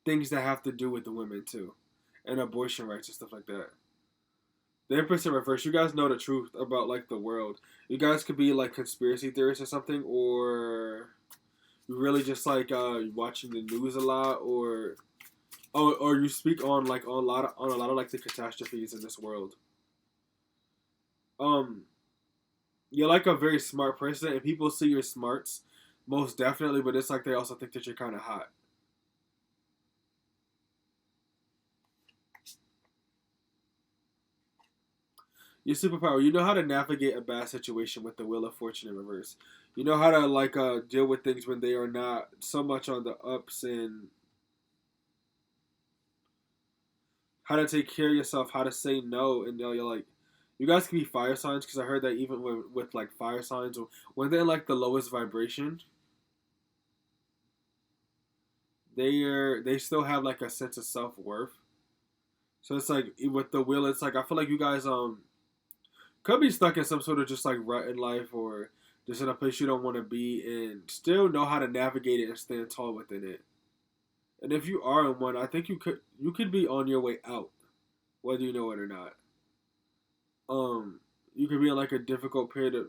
things that have to do with the women too, and abortion rights and stuff like that. The Empress in reverse. You guys know the truth about like the world. You guys could be like conspiracy theorists or something, or you really just like watching the news a lot, or you speak on like on a lot of like the catastrophes in this world. Um, you're like a very smart person, and people see your smarts most definitely, but it's like they also think that you're kind of hot. Your superpower, you know how to navigate a bad situation with the wheel of fortune in reverse. You know how to like deal with things when they are not so much on the ups, and how to take care of yourself, how to say no, and you're like, you guys can be fire signs because I heard that even with like fire signs, when they're like the lowest vibration, they still have like a sense of self worth. So it's like with the wheel, it's like I feel like you guys could be stuck in some sort of just like rut in life, or just in a place you don't want to be, and still know how to navigate it and stand tall within it. And if you are in one, I think you could be on your way out, whether you know it or not. You could be in like a difficult period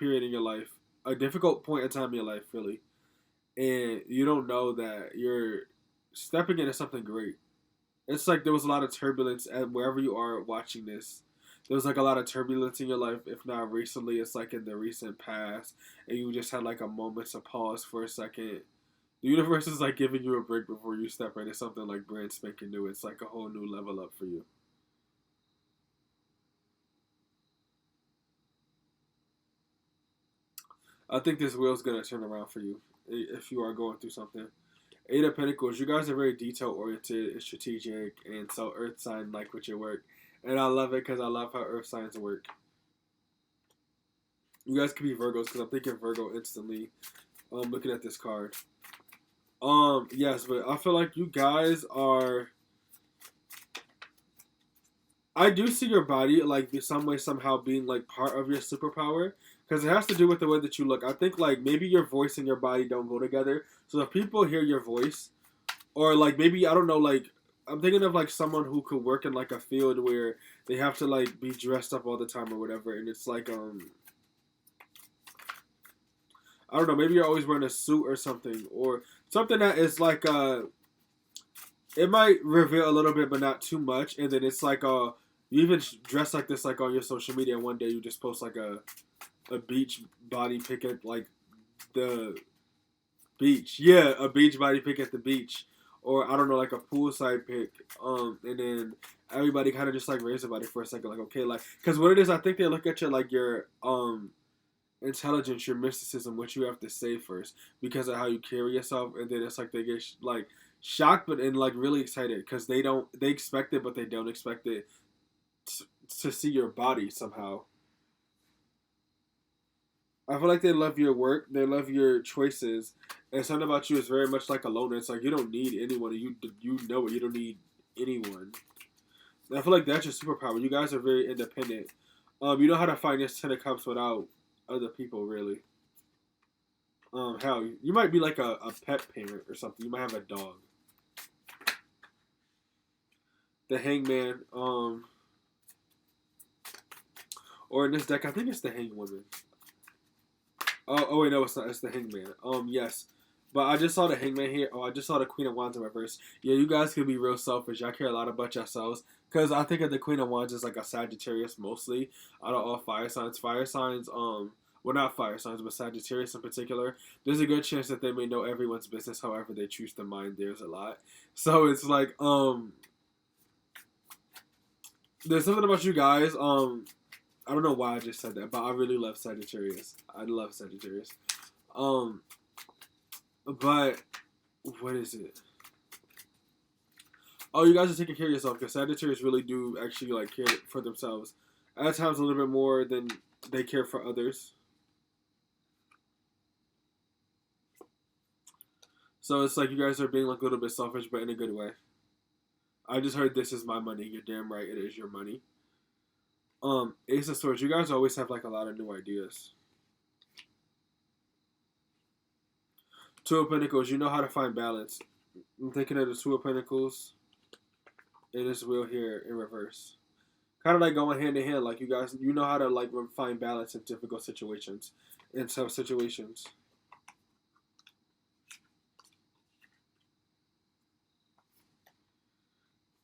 in your life, a difficult point in time in your life, really, and you don't know that you're stepping into something great. It's like there was a lot of turbulence at wherever you are watching this. There was like a lot of turbulence in your life, if not recently, it's like in the recent past, and you just had like a moment to pause for a second. The universe is like giving you a break before you step into something like brand spanking new. It's like a whole new level up for you. I think this wheel's gonna turn around for you if you are going through something. Eight of Pentacles, you guys are very detail oriented and strategic, and so Earth sign like with your work, and I love it because I love how Earth signs work. You guys could be Virgos because I'm thinking Virgo instantly. Looking at this card. Yes, but I feel like you guys are. I do see your body like some way somehow being like part of your superpower because it has to do with the way that you look. I think like maybe your voice and your body don't go together. So if people hear your voice, or like maybe I don't know, like I'm thinking of like someone who could work in like a field where they have to like be dressed up all the time or whatever, and it's like I don't know, maybe you're always wearing a suit or something, or something that is like it might reveal a little bit, but not too much. And then it's like you even dress like this like on your social media. And one day you just post like a beach body pic at like the beach. Yeah, a beach body pic at the beach, or I don't know, like a poolside pic. And then everybody kind of just like raise their body for a second, like okay, like because what it is, I think they look at you like your intelligence, your mysticism, what you have to say first because of how you carry yourself, and then it's like they get like shocked, but and like really excited because they expect it, but they don't expect it to see your body somehow. I feel like they love your work, they love your choices, and something about you is very much like a loner. It's like you don't need anyone. You know it. You don't need anyone. And I feel like that's your superpower. You guys are very independent. You know how to find your 10 of cups without other people, really. Hell, you might be like a pet parent or something. You might have a dog. The Hangman, or in this deck, I think it's the Hangwoman. Oh wait, no, it's not. It's the Hangman. Yes, but I just saw the Hangman here. Oh, I just saw the Queen of Wands in reverse. Yeah, you guys can be real selfish. Y'all care a lot about yourselves. Because I think of the Queen of Wands as like a Sagittarius mostly. Out of all fire signs, well, not fire signs, but Sagittarius in particular, there's a good chance that they may know everyone's business. However, they choose to mind theirs a lot. So it's like, there's something about you guys. I don't know why I just said that, but I really love Sagittarius. I love Sagittarius. Um, but what is it? Oh, you guys are taking care of yourself because Sagittarius really do actually like care for themselves. At times, a little bit more than they care for others. So it's like you guys are being like a little bit selfish, but in a good way. I just heard this is my money. You're damn right, it is your money. Ace of Swords. You guys always have like a lot of new ideas. Two of Pentacles. You know how to find balance. I'm thinking of the Two of Pentacles and this wheel here in reverse. Kind of like going hand in hand. Like you guys, you know how to like find balance in difficult situations, in tough situations.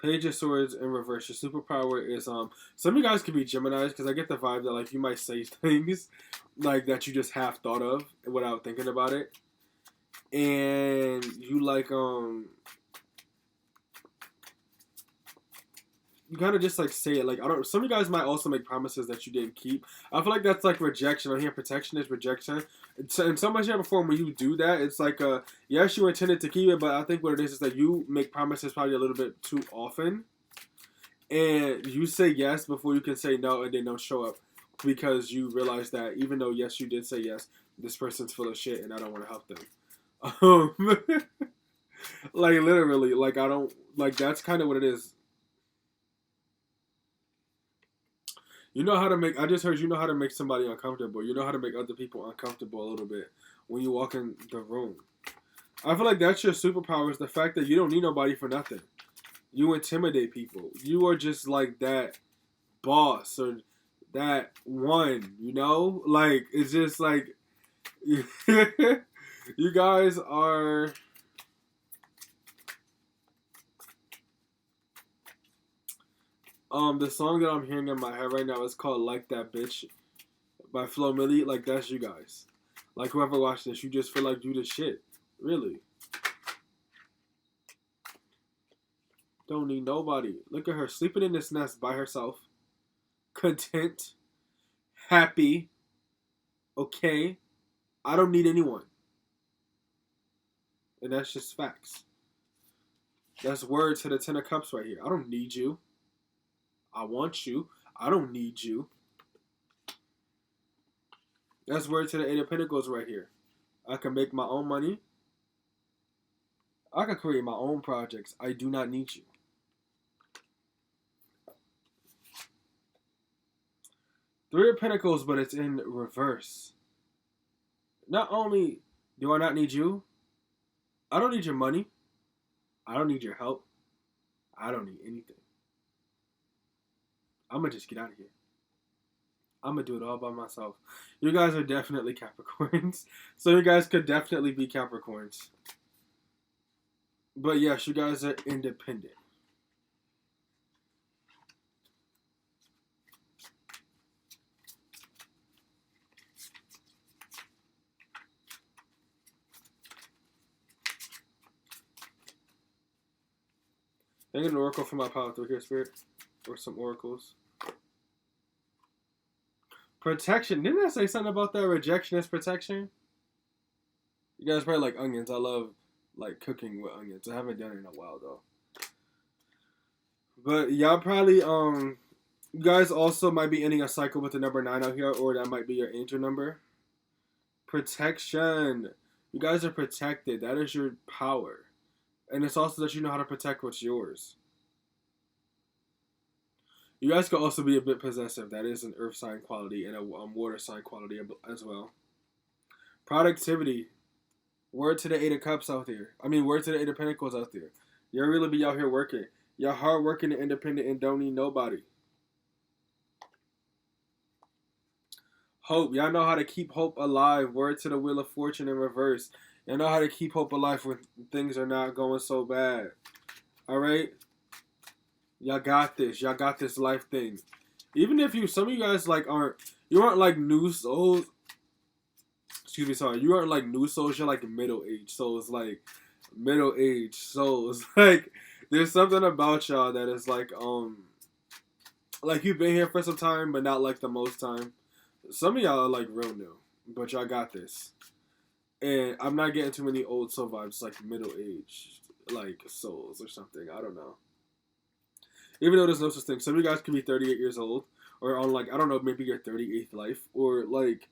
Page of Swords in reverse. Your superpower is some of you guys could be Geminis because I get the vibe that like you might say things like that you just half thought of without thinking about it, and you like you kind of just like say it like I don't. Some of you guys might also make promises that you didn't keep. I feel like that's like rejection. I hear protection is rejection. And so much here before when you do that, it's like yes, you intended to keep it, but I think what it is that you make promises probably a little bit too often, and you say yes before you can say no, and they don't show up because you realize that even though yes you did say yes, this person's full of shit, and I don't want to help them. Like literally, like I don't like that's kind of what it is. You know how to make. I just heard you know how to make somebody uncomfortable. You know how to make other people uncomfortable a little bit when you walk in the room. I feel like that's your superpower is the fact that you don't need nobody for nothing. You intimidate people. You are just like that boss or that one. You know, like it's just like you guys are. The song that I'm hearing in my head right now is called "Like That Bitch" by Flo Milli. Like that's you guys. Like whoever watched this, you just feel like you the shit. Really. Don't need nobody. Look at her sleeping in this nest by herself. Content. Happy. Okay. I don't need anyone. And that's just facts. That's word to the Ten of Cups right here. I don't need you. I want you. I don't need you. That's word to the Eight of Pentacles right here. I can make my own money. I can create my own projects. I do not need you. Three of Pentacles, but it's in reverse. Not only do I not need you, I don't need your money. I don't need your help. I don't need anything. I'm going to just get out of here. I'm going to do it all by myself. You guys are definitely Capricorns. So you guys could definitely be Capricorns. But yes, you guys are independent. I get an oracle for my pile through here, Spirit. Or some oracles. Protection. Didn't I say something about that? Rejection is protection? You guys probably like onions. I love like cooking with onions. I haven't done it in a while though. But y'all probably you guys also might be ending a cycle with the number 9 out here, or that might be your angel number. Protection. You guys are protected. That is your power. And it's also that you know how to protect what's yours. You guys could also be a bit possessive. That is an earth sign quality and a water sign quality as well. Productivity. Word to the Eight of Cups out there. I mean, word to the Eight of Pentacles out there. You'll really be out here working. You're hardworking and independent and don't need nobody. Hope. Y'all know how to keep hope alive. Word to the Wheel of Fortune in reverse. Y'all know how to keep hope alive when things are not going so bad. Alright? Y'all got this. Y'all got this life thing. Even if some of you guys like you aren't like new souls. Excuse me, sorry. You aren't like new souls. You're like middle-aged souls. Like middle-aged souls. Like there's something about y'all that is like you've been here for some time, but not like the most time. Some of y'all are like real new, but y'all got this. And I'm not getting too many old soul vibes, like middle-aged, like souls or something. I don't know. Even though there's no such thing. Some of you guys can be 38 years old, or on like, I don't know, maybe your 38th life, or like,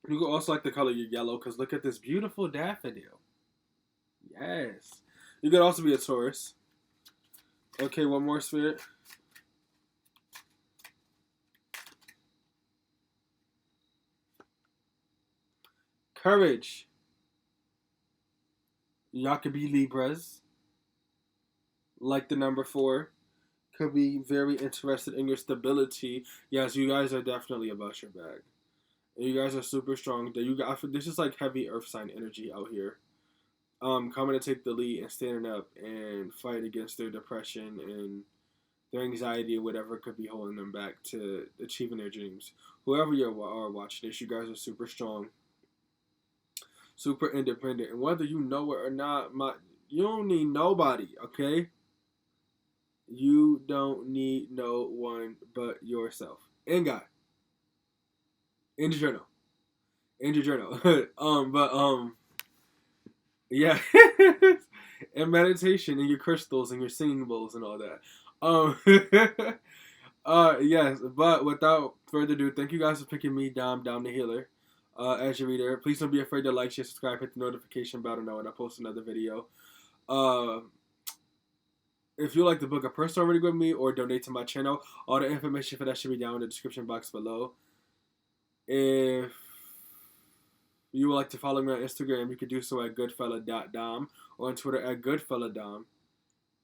you could also like the color your yellow, because look at this beautiful daffodil. Yes. You could also be a Taurus. Okay, one more, Spirit. courage. Y'all could be Libras, like the number 4. Could be very interested in your stability. Yes, you guys are definitely about your bag. And you guys are super strong. This is like heavy earth sign energy out here. Coming to take the lead and standing up and fight against their depression and their anxiety or whatever could be holding them back to achieving their dreams. Whoever you are watching this, you guys are super strong, super independent, and whether you know it or not, you don't need nobody, okay? You don't need no one but yourself and God. In the journal. In the journal. Yeah. And meditation and your crystals and your singing bowls and all that. Yes, but without further ado, thank you guys for picking me, Dom the Healer, as your reader. Please don't be afraid to like, share, subscribe, hit the notification bell to know when I post another video. If you like to book a personal reading with me or donate to my channel, all the information for that should be down in the description box below. If you would like to follow me on Instagram, you can do so at goodfelladom or on Twitter at goodfelladom.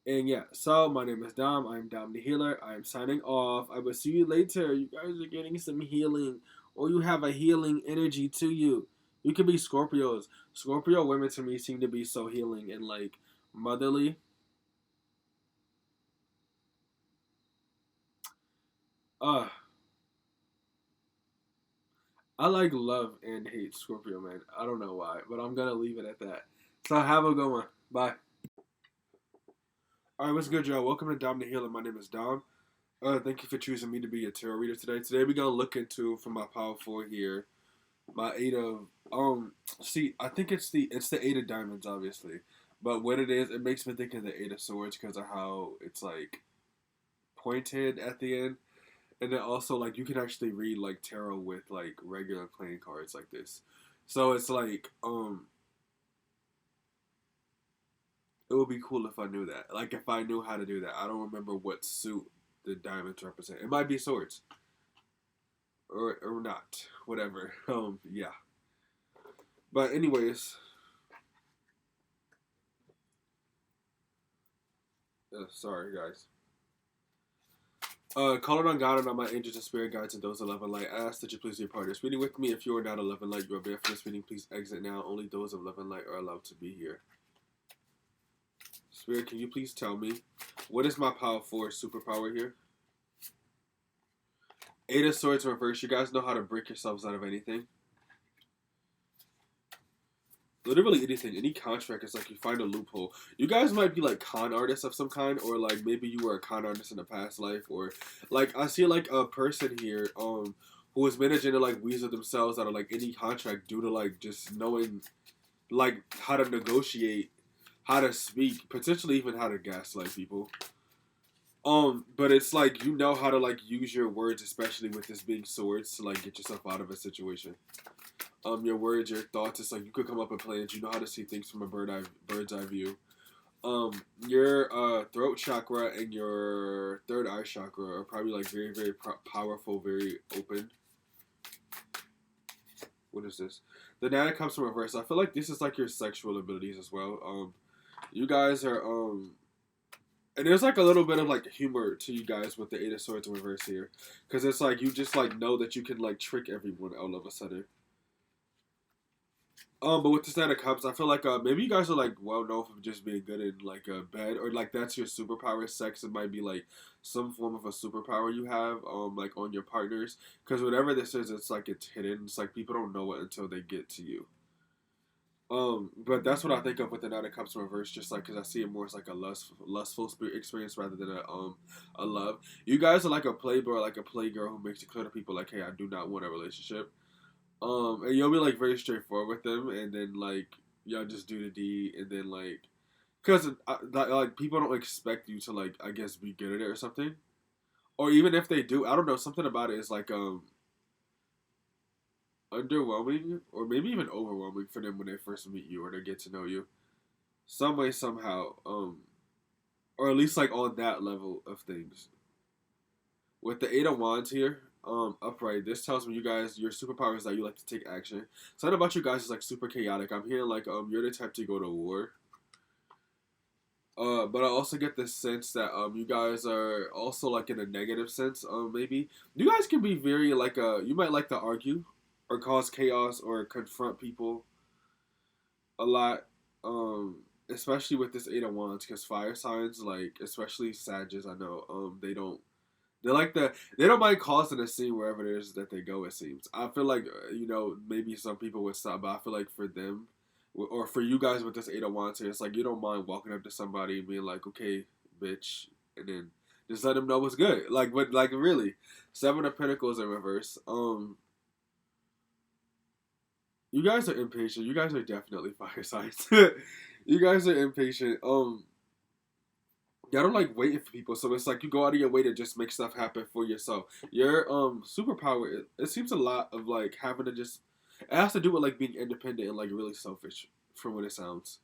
And yeah, so my name is Dom. I'm Dom the Healer. I am signing off. I will see you later. You guys are getting some healing, or you have a healing energy to you. You could be Scorpios. Scorpio women to me seem to be so healing and like motherly. I like love and hate Scorpio, man. I don't know why, but I'm gonna leave it at that. So have a good one. Bye. Alright, what's good, y'all? Welcome to Dom the Healer. My name is Dom. Thank you for choosing me to be a tarot reader today. Today we're gonna look into, for my power 4 here, my 8 of see, I think it's the 8 of diamonds, obviously. But what it is, it makes me think of the 8 of swords because of how it's like pointed at the end. And then also, like, you can actually read, like, tarot with, like, regular playing cards like this. So it's like, it would be cool if I knew that. Like, if I knew how to do that. I don't remember what suit the diamonds represent. It might be swords. Or not. Whatever. Yeah. But anyways. Sorry, guys. Calling on God and on my angels and spirit guides and those 11 light. I ask that you please be a part of this reading with me. If you are not 11 light, you are there for this reading. Please exit now. Only those of 11 light are allowed to be here. Spirit, can you please tell me what is my power 4 superpower here? 8 of swords reverse. You guys know how to break yourselves out of anything. Literally anything, any contract is like you find a loophole. You guys might be like con artists of some kind, or like maybe you were a con artist in a past life, or like I see like a person here who is managing to like weasel themselves out of like any contract due to like just knowing like how to negotiate, how to speak, potentially even how to gaslight people. But it's like you know how to like use your words, especially with this being swords, to like get yourself out of a situation. Your words, your thoughts. It's like you could come up with plans. You know how to see things from a bird's eye view. Your throat chakra and your third eye chakra are probably like very, very powerful, very open. What is this? The Nine comes from reverse. I feel like this is like your sexual abilities as well. You guys are and there's like a little bit of like humor to you guys with the 8 of swords in reverse here, because it's like you just like know that you can like trick everyone all of a sudden. But with the Nine of Cups, I feel like maybe you guys are like well known for just being good in like bed, or like that's your superpower. Sex, it might be like some form of a superpower you have like on your partners, because whatever this is, it's like it's hidden. It's like people don't know it until they get to you. But that's what I think of with the Nine of Cups in reverse, just like because I see it more as like a lustful spirit experience rather than a love. You guys are like a playboy, like a playgirl who makes it clear to people like, hey, I do not want a relationship. And you'll be like very straightforward with them, and then like y'all just do the deed, and then like, cause like people don't expect you to like I guess be good at it or something, or even if they do, I don't know, something about it is like underwhelming or maybe even overwhelming for them when they first meet you or they get to know you, some way somehow, or at least like on that level of things. With the 8 of Wands here, upright. This tells me you guys, your superpower is that you like to take action. Something about you guys is like super chaotic. I'm hearing like you're the type to go to war. But I also get this sense that you guys are also like in a negative sense. Maybe you guys can be very like you might like to argue, or cause chaos, or confront people a lot. Especially with this Eight of Wands, because fire signs, like especially Sages, I know they don't. They like they don't mind causing a scene wherever it is that they go. It seems. I feel like maybe some people would stop, but I feel like for them, or for you guys with this Eight of Wands here, it's like you don't mind walking up to somebody and being like, "Okay, bitch," and then just let them know what's good. Like, but like really, Seven of Pentacles in reverse. You guys are impatient. You guys are definitely fire signs. You guys are impatient. Y'all don't like waiting for people, so it's like you go out of your way to just make stuff happen for yourself. Your superpower, it seems a lot of like having to just. It has to do with like being independent and like really selfish, from what it sounds.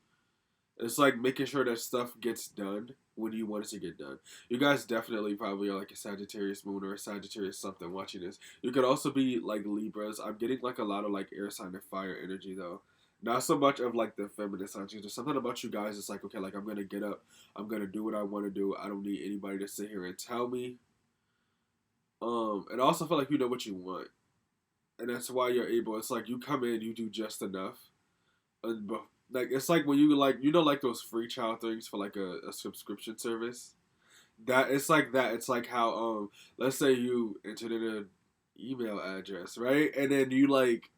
It's like making sure that stuff gets done when you want it to get done. You guys definitely probably are like a Sagittarius moon or a Sagittarius something watching this. You could also be like Libras. I'm getting like a lot of like air sign and fire energy though. Not so much of like the feminine signs. There's something about you guys. It's like, okay, like I'm gonna get up. I'm gonna do what I want to do. I don't need anybody to sit here and tell me. And I also feel like you know what you want, and that's why you're able. It's like you come in, you do just enough, and like it's like when you like like those free trial things for like a subscription service. That it's like that. It's like how let's say you entered in an email address, right, and then you like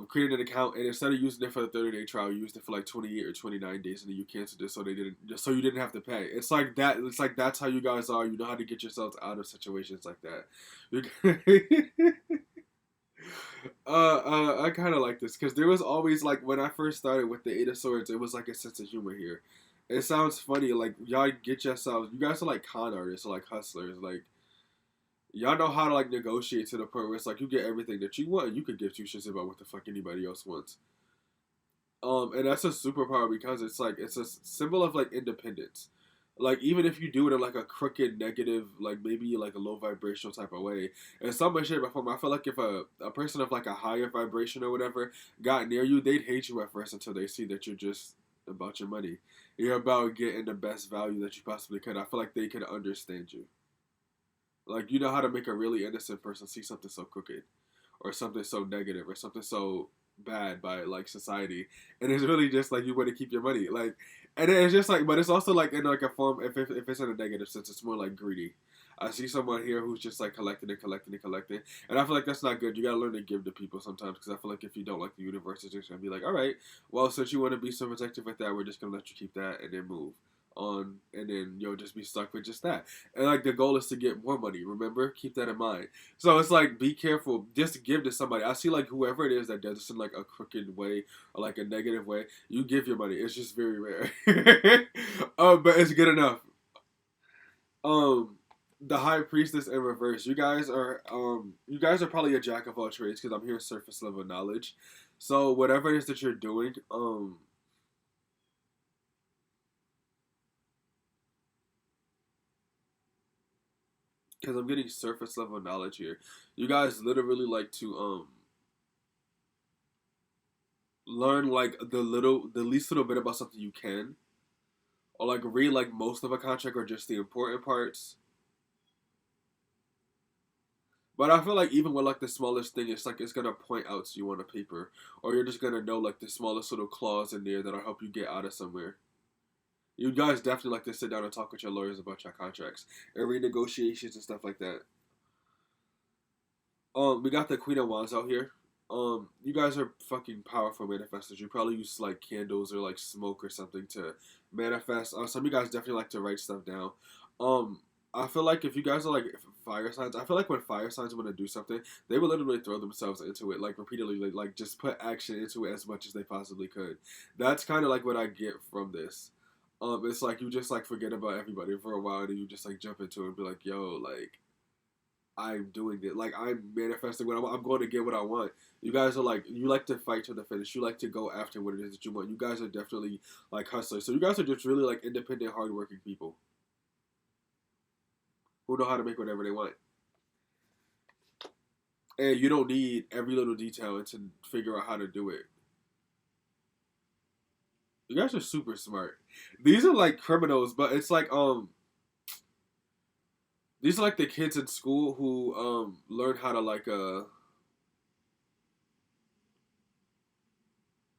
created an account, and instead of using it for the 30-day trial, you used it for like 28 or 29 days, and then you canceled it so they didn't just so you didn't have to pay. It's like that. It's like that's how you guys are. You know how to get yourselves out of situations like that. I kind of like this because there was always like when I first started with the Eight of Swords, it was like a sense of humor here. It sounds funny, like y'all get yourselves. You guys are like con artists, or like hustlers, like y'all know how to like negotiate to the point where it's like you get everything that you want, and you could give two shits about what the fuck anybody else wants. And that's a superpower because it's like it's a symbol of like independence. Like even if you do it in like a crooked, negative, like maybe like a low vibrational type of way, in some way, shape, or form, I feel like if a person of like a higher vibration or whatever got near you, they'd hate you at first until they see that you're just about your money. You're about getting the best value that you possibly could. I feel like they could understand you. Like you know how to make a really innocent person see something so crooked, or something so negative, or something so bad by like society, and it's really just like you want to keep your money, like, and it's just like, but it's also like in like a form. If it's in a negative sense, it's more like greedy. I see someone here who's just like collecting and collecting and collecting, and I feel like that's not good. You gotta learn to give to people sometimes, because I feel like if you don't, like the universe is just gonna be like, all right, well, since you want to be so protective with that, we're just gonna let you keep that and then move on, and then you'll just be stuck with just that. And like the goal is to get more money. Remember, keep that in mind. So it's like be careful. Just give to somebody. I see like whoever it is that does this in like a crooked way or like a negative way. You give your money. It's just very rare. But it's good enough. The High Priestess in reverse. You guys are probably a jack of all trades because I'm hearing surface level knowledge. So whatever it is that you're doing, because I'm getting surface level knowledge here. You guys literally like to learn like the least little bit about something you can, or like read like most of a contract or just the important parts. But I feel like even with like the smallest thing, it's like it's gonna point out to you on a paper, or you're just gonna know like the smallest little clause in there that'll help you get out of somewhere. You guys definitely like to sit down and talk with your lawyers about your contracts and renegotiations and stuff like that. We got the Queen of Wands out here. You guys are fucking powerful manifestors. You probably use like candles or like smoke or something to manifest. Some of you guys definitely like to write stuff down. Um, I feel like if you guys are like fire signs, I feel like when fire signs want to do something, they will literally throw themselves into it, like repeatedly, like just put action into it as much as they possibly could. That's kind of like what I get from this. It's like you just like forget about everybody for a while, and you just like jump into it and be like, "Yo, like I'm doing it. Like I'm manifesting what I want. I'm going to get what I want." You guys are like you like to fight to the finish. You like to go after what it is that you want. You guys are definitely like hustlers. So you guys are just really like independent, hardworking people who know how to make whatever they want. and you don't need every little detail to figure out how to do it. You guys are super smart. These are like criminals, but it's like these are like the kids in school who learn how to like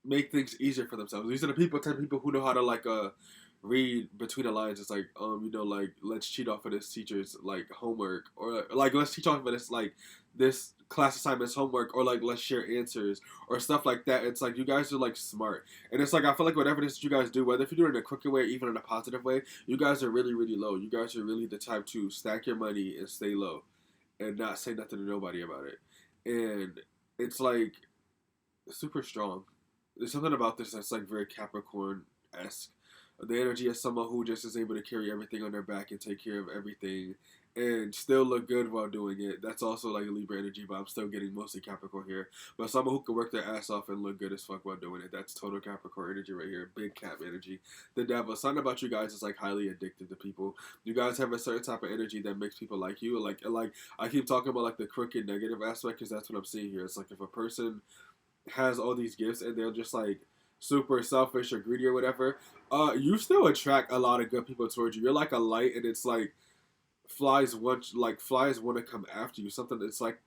make things easier for themselves. These are the people, 10 people who know how to like read between the lines. It's like like let's cheat off of this teacher's like homework, or like let's cheat off of this class assignment's homework, or like let's share answers or stuff like that. It's like you guys are like smart, and it's like I feel like whatever it is that you guys do, whether if you do it in a crooked way or even in a positive way, you guys are really really low. You guys are really the type to stack your money and stay low, and not say nothing to nobody about it, and it's like super strong. There's something about this that's like very Capricorn esque. The energy of someone who just is able to carry everything on their back and take care of everything and still look good while doing it. That's also like Libra energy, but I'm still getting mostly Capricorn here. But someone who can work their ass off and look good as fuck while doing it. That's total Capricorn energy right here. Big Cap energy. The devil. Something about you guys is like highly addicted to people. You guys have a certain type of energy that makes people like you. Like I keep talking about like the crooked negative aspect because that's what I'm seeing here. It's like if a person has all these gifts and they're just like super selfish or greedy or whatever, you still attract a lot of good people towards you. You're like a light, and it's like flies want to come after you. Something that's like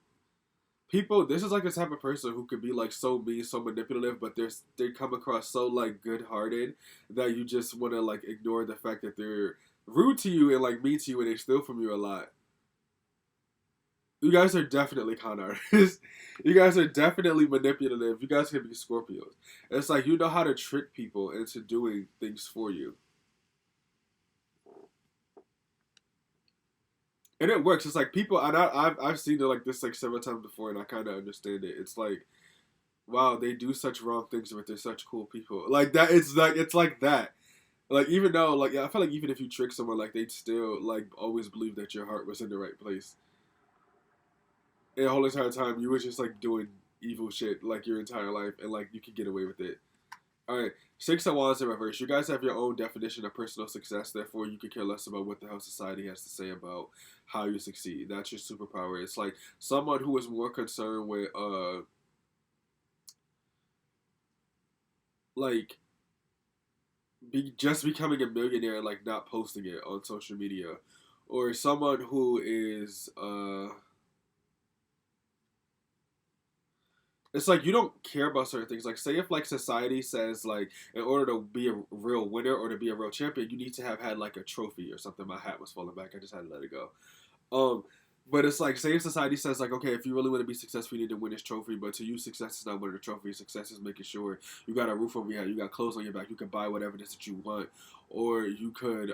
people. This is like the type of person who could be like so mean, so manipulative, but they come across so like good hearted that you just want to like ignore the fact that they're rude to you and like mean to you and they steal from you a lot. You guys are definitely con artists. You guys are definitely manipulative. You guys can be Scorpios. It's like you know how to trick people into doing things for you. And it works. It's like people, and I've seen it like this like several times before, and I kind of understand it. It's like, wow, they do such wrong things, but they're such cool people. Like that, it's like that. Like even though, like yeah, I feel like even if you trick someone, like they'd still like always believe that your heart was in the right place. And the whole entire time, you were just like doing evil shit like your entire life, and like you could get away with it. All right, Six of Wands in reverse. You guys have your own definition of personal success. Therefore, you could care less about what the hell society has to say about how you succeed. That's your superpower. It's like someone who is more concerned with like just becoming a millionaire and like not posting it on social media, or someone who is it's like you don't care about certain things. Like, say if like society says like in order to be a real winner or to be a real champion, you need to have had like a trophy or something. My hat was falling back. I just had to let it go. Um, but it's like say if society says like, okay, if you really want to be successful, you need to win this trophy. But to you, success is not winning the trophy. Success is making sure you got a roof over your head, you got clothes on your back, you can buy whatever it is that you want, or you could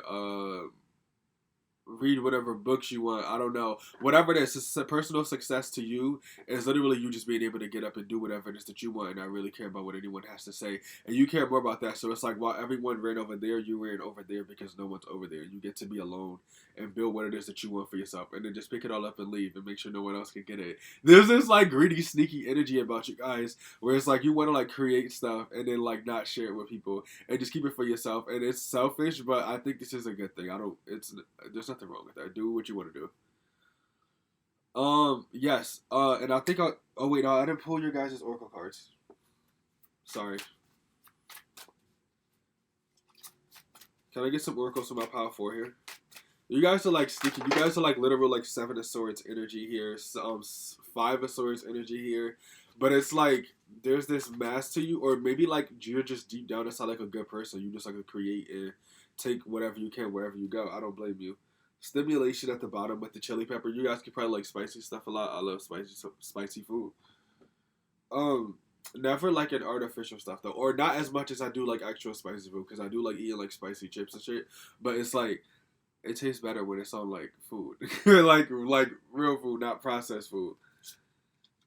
read whatever books you want. I don't know. Whatever it is, it's a personal success to you. It's literally you just being able to get up and do whatever it is that you want and not really care about what anyone has to say. And you care more about that. So it's like while everyone ran over there, you ran over there because no one's over there. You get to be alone and build what it is that you want for yourself. And then just pick it all up and leave and make sure no one else can get it. There's this like greedy, sneaky energy about you guys where it's like you want to like create stuff and then like not share it with people and just keep it for yourself. And it's selfish, but I think this is a good thing. There's nothing wrong with that. Do what you want to do. Yes. And I think oh wait, no, I didn't pull your guys' oracle cards. Sorry. Can I get some oracles from my pile 4 here? You guys are like sneaky. You guys are like literal like 7 of Swords energy here. 5 of Swords energy here. But it's like there's this mass to you, or maybe like you're just deep down inside like a good person. You just like to create and take whatever you can wherever you go. I don't blame you. Stimulation at the bottom with the chili pepper. You guys can probably like spicy stuff a lot. I love spicy food. Um, Never like an artificial stuff though, or not as much as I do like actual spicy food because I do like eating like spicy chips and shit. But it's like it tastes better when it's on like food, like real food, not processed food.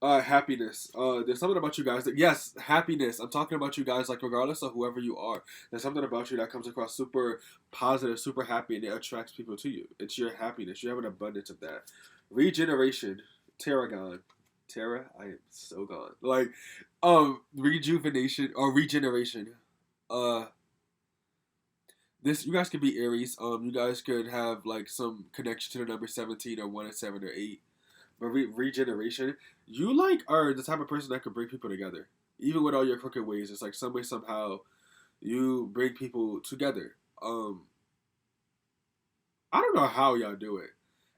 Happiness. There's something about you guys that yes, happiness. I'm talking about you guys like regardless of whoever you are. There's something about you that comes across super positive, super happy, and it attracts people to you. It's your happiness. You have an abundance of that. Regeneration. Tarragon. Terra, I am so gone. Like, rejuvenation or regeneration. Uh, this you guys could be Aries. You guys could have like some connection to the number 17 or 1 and 7 or 8. but regeneration. You like are the type of person that could bring people together, even with all your crooked ways. It's like some way somehow you bring people together. I don't know how y'all do it.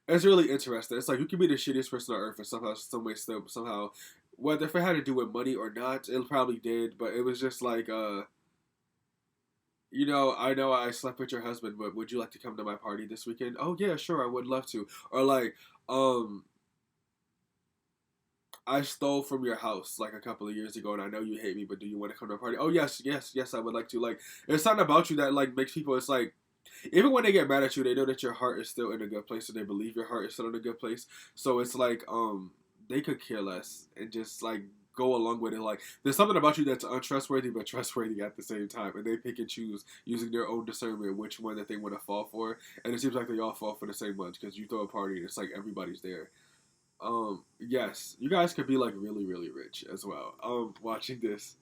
It's really interesting. It's like you can be the shittiest person on earth and somehow, some way, still somehow, whether if it had to do with money or not, it probably did. But it was just like, I know I slept with your husband, but would you like to come to my party this weekend? Oh yeah, sure, I would love to. Or like, um, I stole from your house like a couple of years ago, and I know you hate me, but do you want to come to a party? Oh yes, yes, yes, I would like to. Like, there's something about you that like makes people. It's like even when they get mad at you, they know that your heart is still in a good place, and they believe your heart is still in a good place. So it's like they could care less and just like go along with it. Like there's something about you that's untrustworthy but trustworthy at the same time, and they pick and choose using their own discernment which one that they want to fall for. And it seems like they all fall for the same ones because you throw a party and it's like everybody's there. Yes, you guys could be like really, really rich as well. Watching this.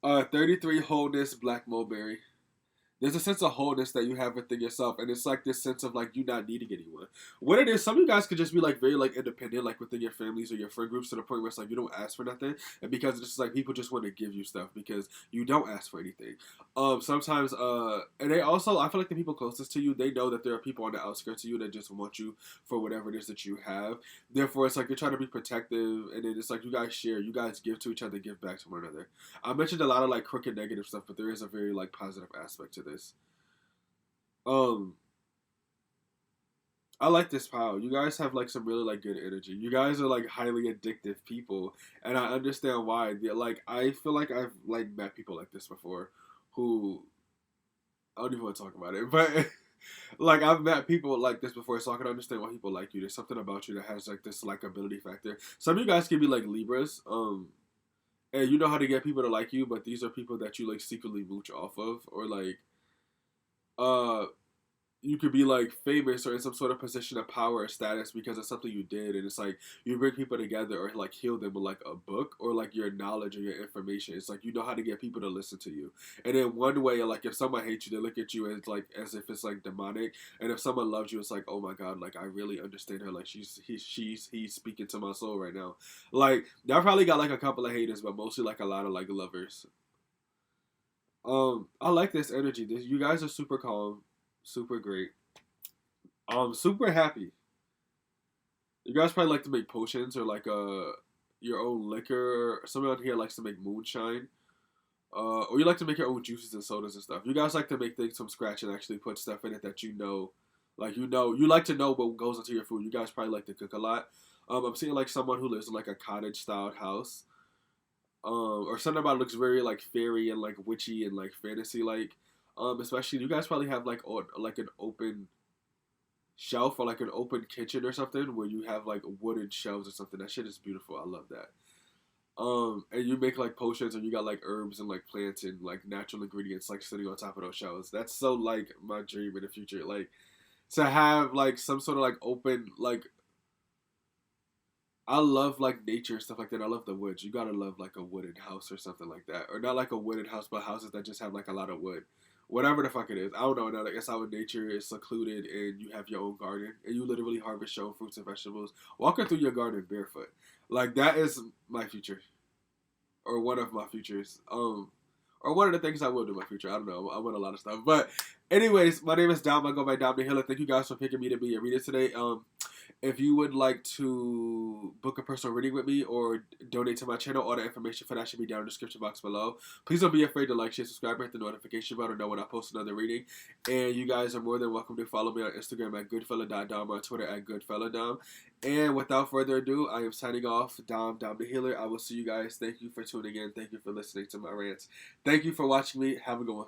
33 wholeness black mulberry. There's a sense of wholeness that you have within yourself, and it's like this sense of like you not needing anyone. What it is, some of you guys could just be like very like independent, like within your families or your friend groups, to the point where it's like you don't ask for nothing, and because it's just like people just want to give you stuff because you don't ask for anything. Sometimes, and they also, I feel like the people closest to you, they know that there are people on the outskirts of you that just want you for whatever it is that you have. Therefore, it's like they're trying to be protective, and then it's like you guys share, you guys give to each other, give back to one another. I mentioned a lot of like crooked negative stuff, but there is a very like positive aspect to this. Um, I like this pile. You guys have like some really like good energy. You guys are like highly addictive people, and I understand why. Like I feel like I've like met people like this before, who I don't even want to talk about it, but like I've met people like this before, so I can understand why people like you. There's something about you that has like this like ability factor. Some of you guys can be like Libras, and you know how to get people to like you, but these are people that you like secretly mooch off of, or like uh you could be like famous or in some sort of position of power or status because of something you did, and it's like you bring people together or like heal them with like a book or like your knowledge or your information. It's like you know how to get people to listen to you. And in one way, like if someone hates you, they look at you as like as if it's like demonic, and if someone loves you, it's like, oh my god, like I really understand her, like he's speaking to my soul right now. Like y'all probably got like a couple of haters, but mostly like a lot of like lovers. I like this energy. You guys are super calm, super great. Super happy. You guys probably like to make potions or like your own liquor. Someone here likes to make moonshine. Or you like to make your own juices and sodas and stuff. You guys like to make things from scratch and actually put stuff in it that you know, like you like to know what goes into your food. You guys probably like to cook a lot. I'm seeing like someone who lives in like a cottage styled house. Or something about it looks very like fairy and like witchy and like fantasy like. Especially you guys probably have like an open shelf or like an open kitchen or something where you have like wooden shelves or something. That shit is beautiful. I love that. And you make like potions and you got like herbs and like plants and like natural ingredients like sitting on top of those shelves. That's so like my dream in the future. Like to have like some sort of like open like I love like nature and stuff like that. I love the woods. You gotta love like a wooden house or something like that, or not like a wooden house, but houses that just have like a lot of wood, whatever the fuck it is. I don't know. Now, I guess how nature is secluded and you have your own garden and you literally harvest your own fruits and vegetables, walking through your garden barefoot. Like that is my future, or one of my futures. Or one of the things I will do in my future. I don't know. I want a lot of stuff, but anyways, my name is Dom. I go by Dom the Healer. Thank you guys for picking me to be your reader today. If you would like to book a personal reading with me or donate to my channel, all the information for that should be down in the description box below. Please don't be afraid to like, share, subscribe, hit the notification bell to know when I post another reading. And you guys are more than welcome to follow me on Instagram at goodfelladom, on Twitter at goodfelladom. And without further ado, I am signing off. Dom the Healer. I will see you guys. Thank you for tuning in. Thank you for listening to my rants. Thank you for watching me. Have a good one.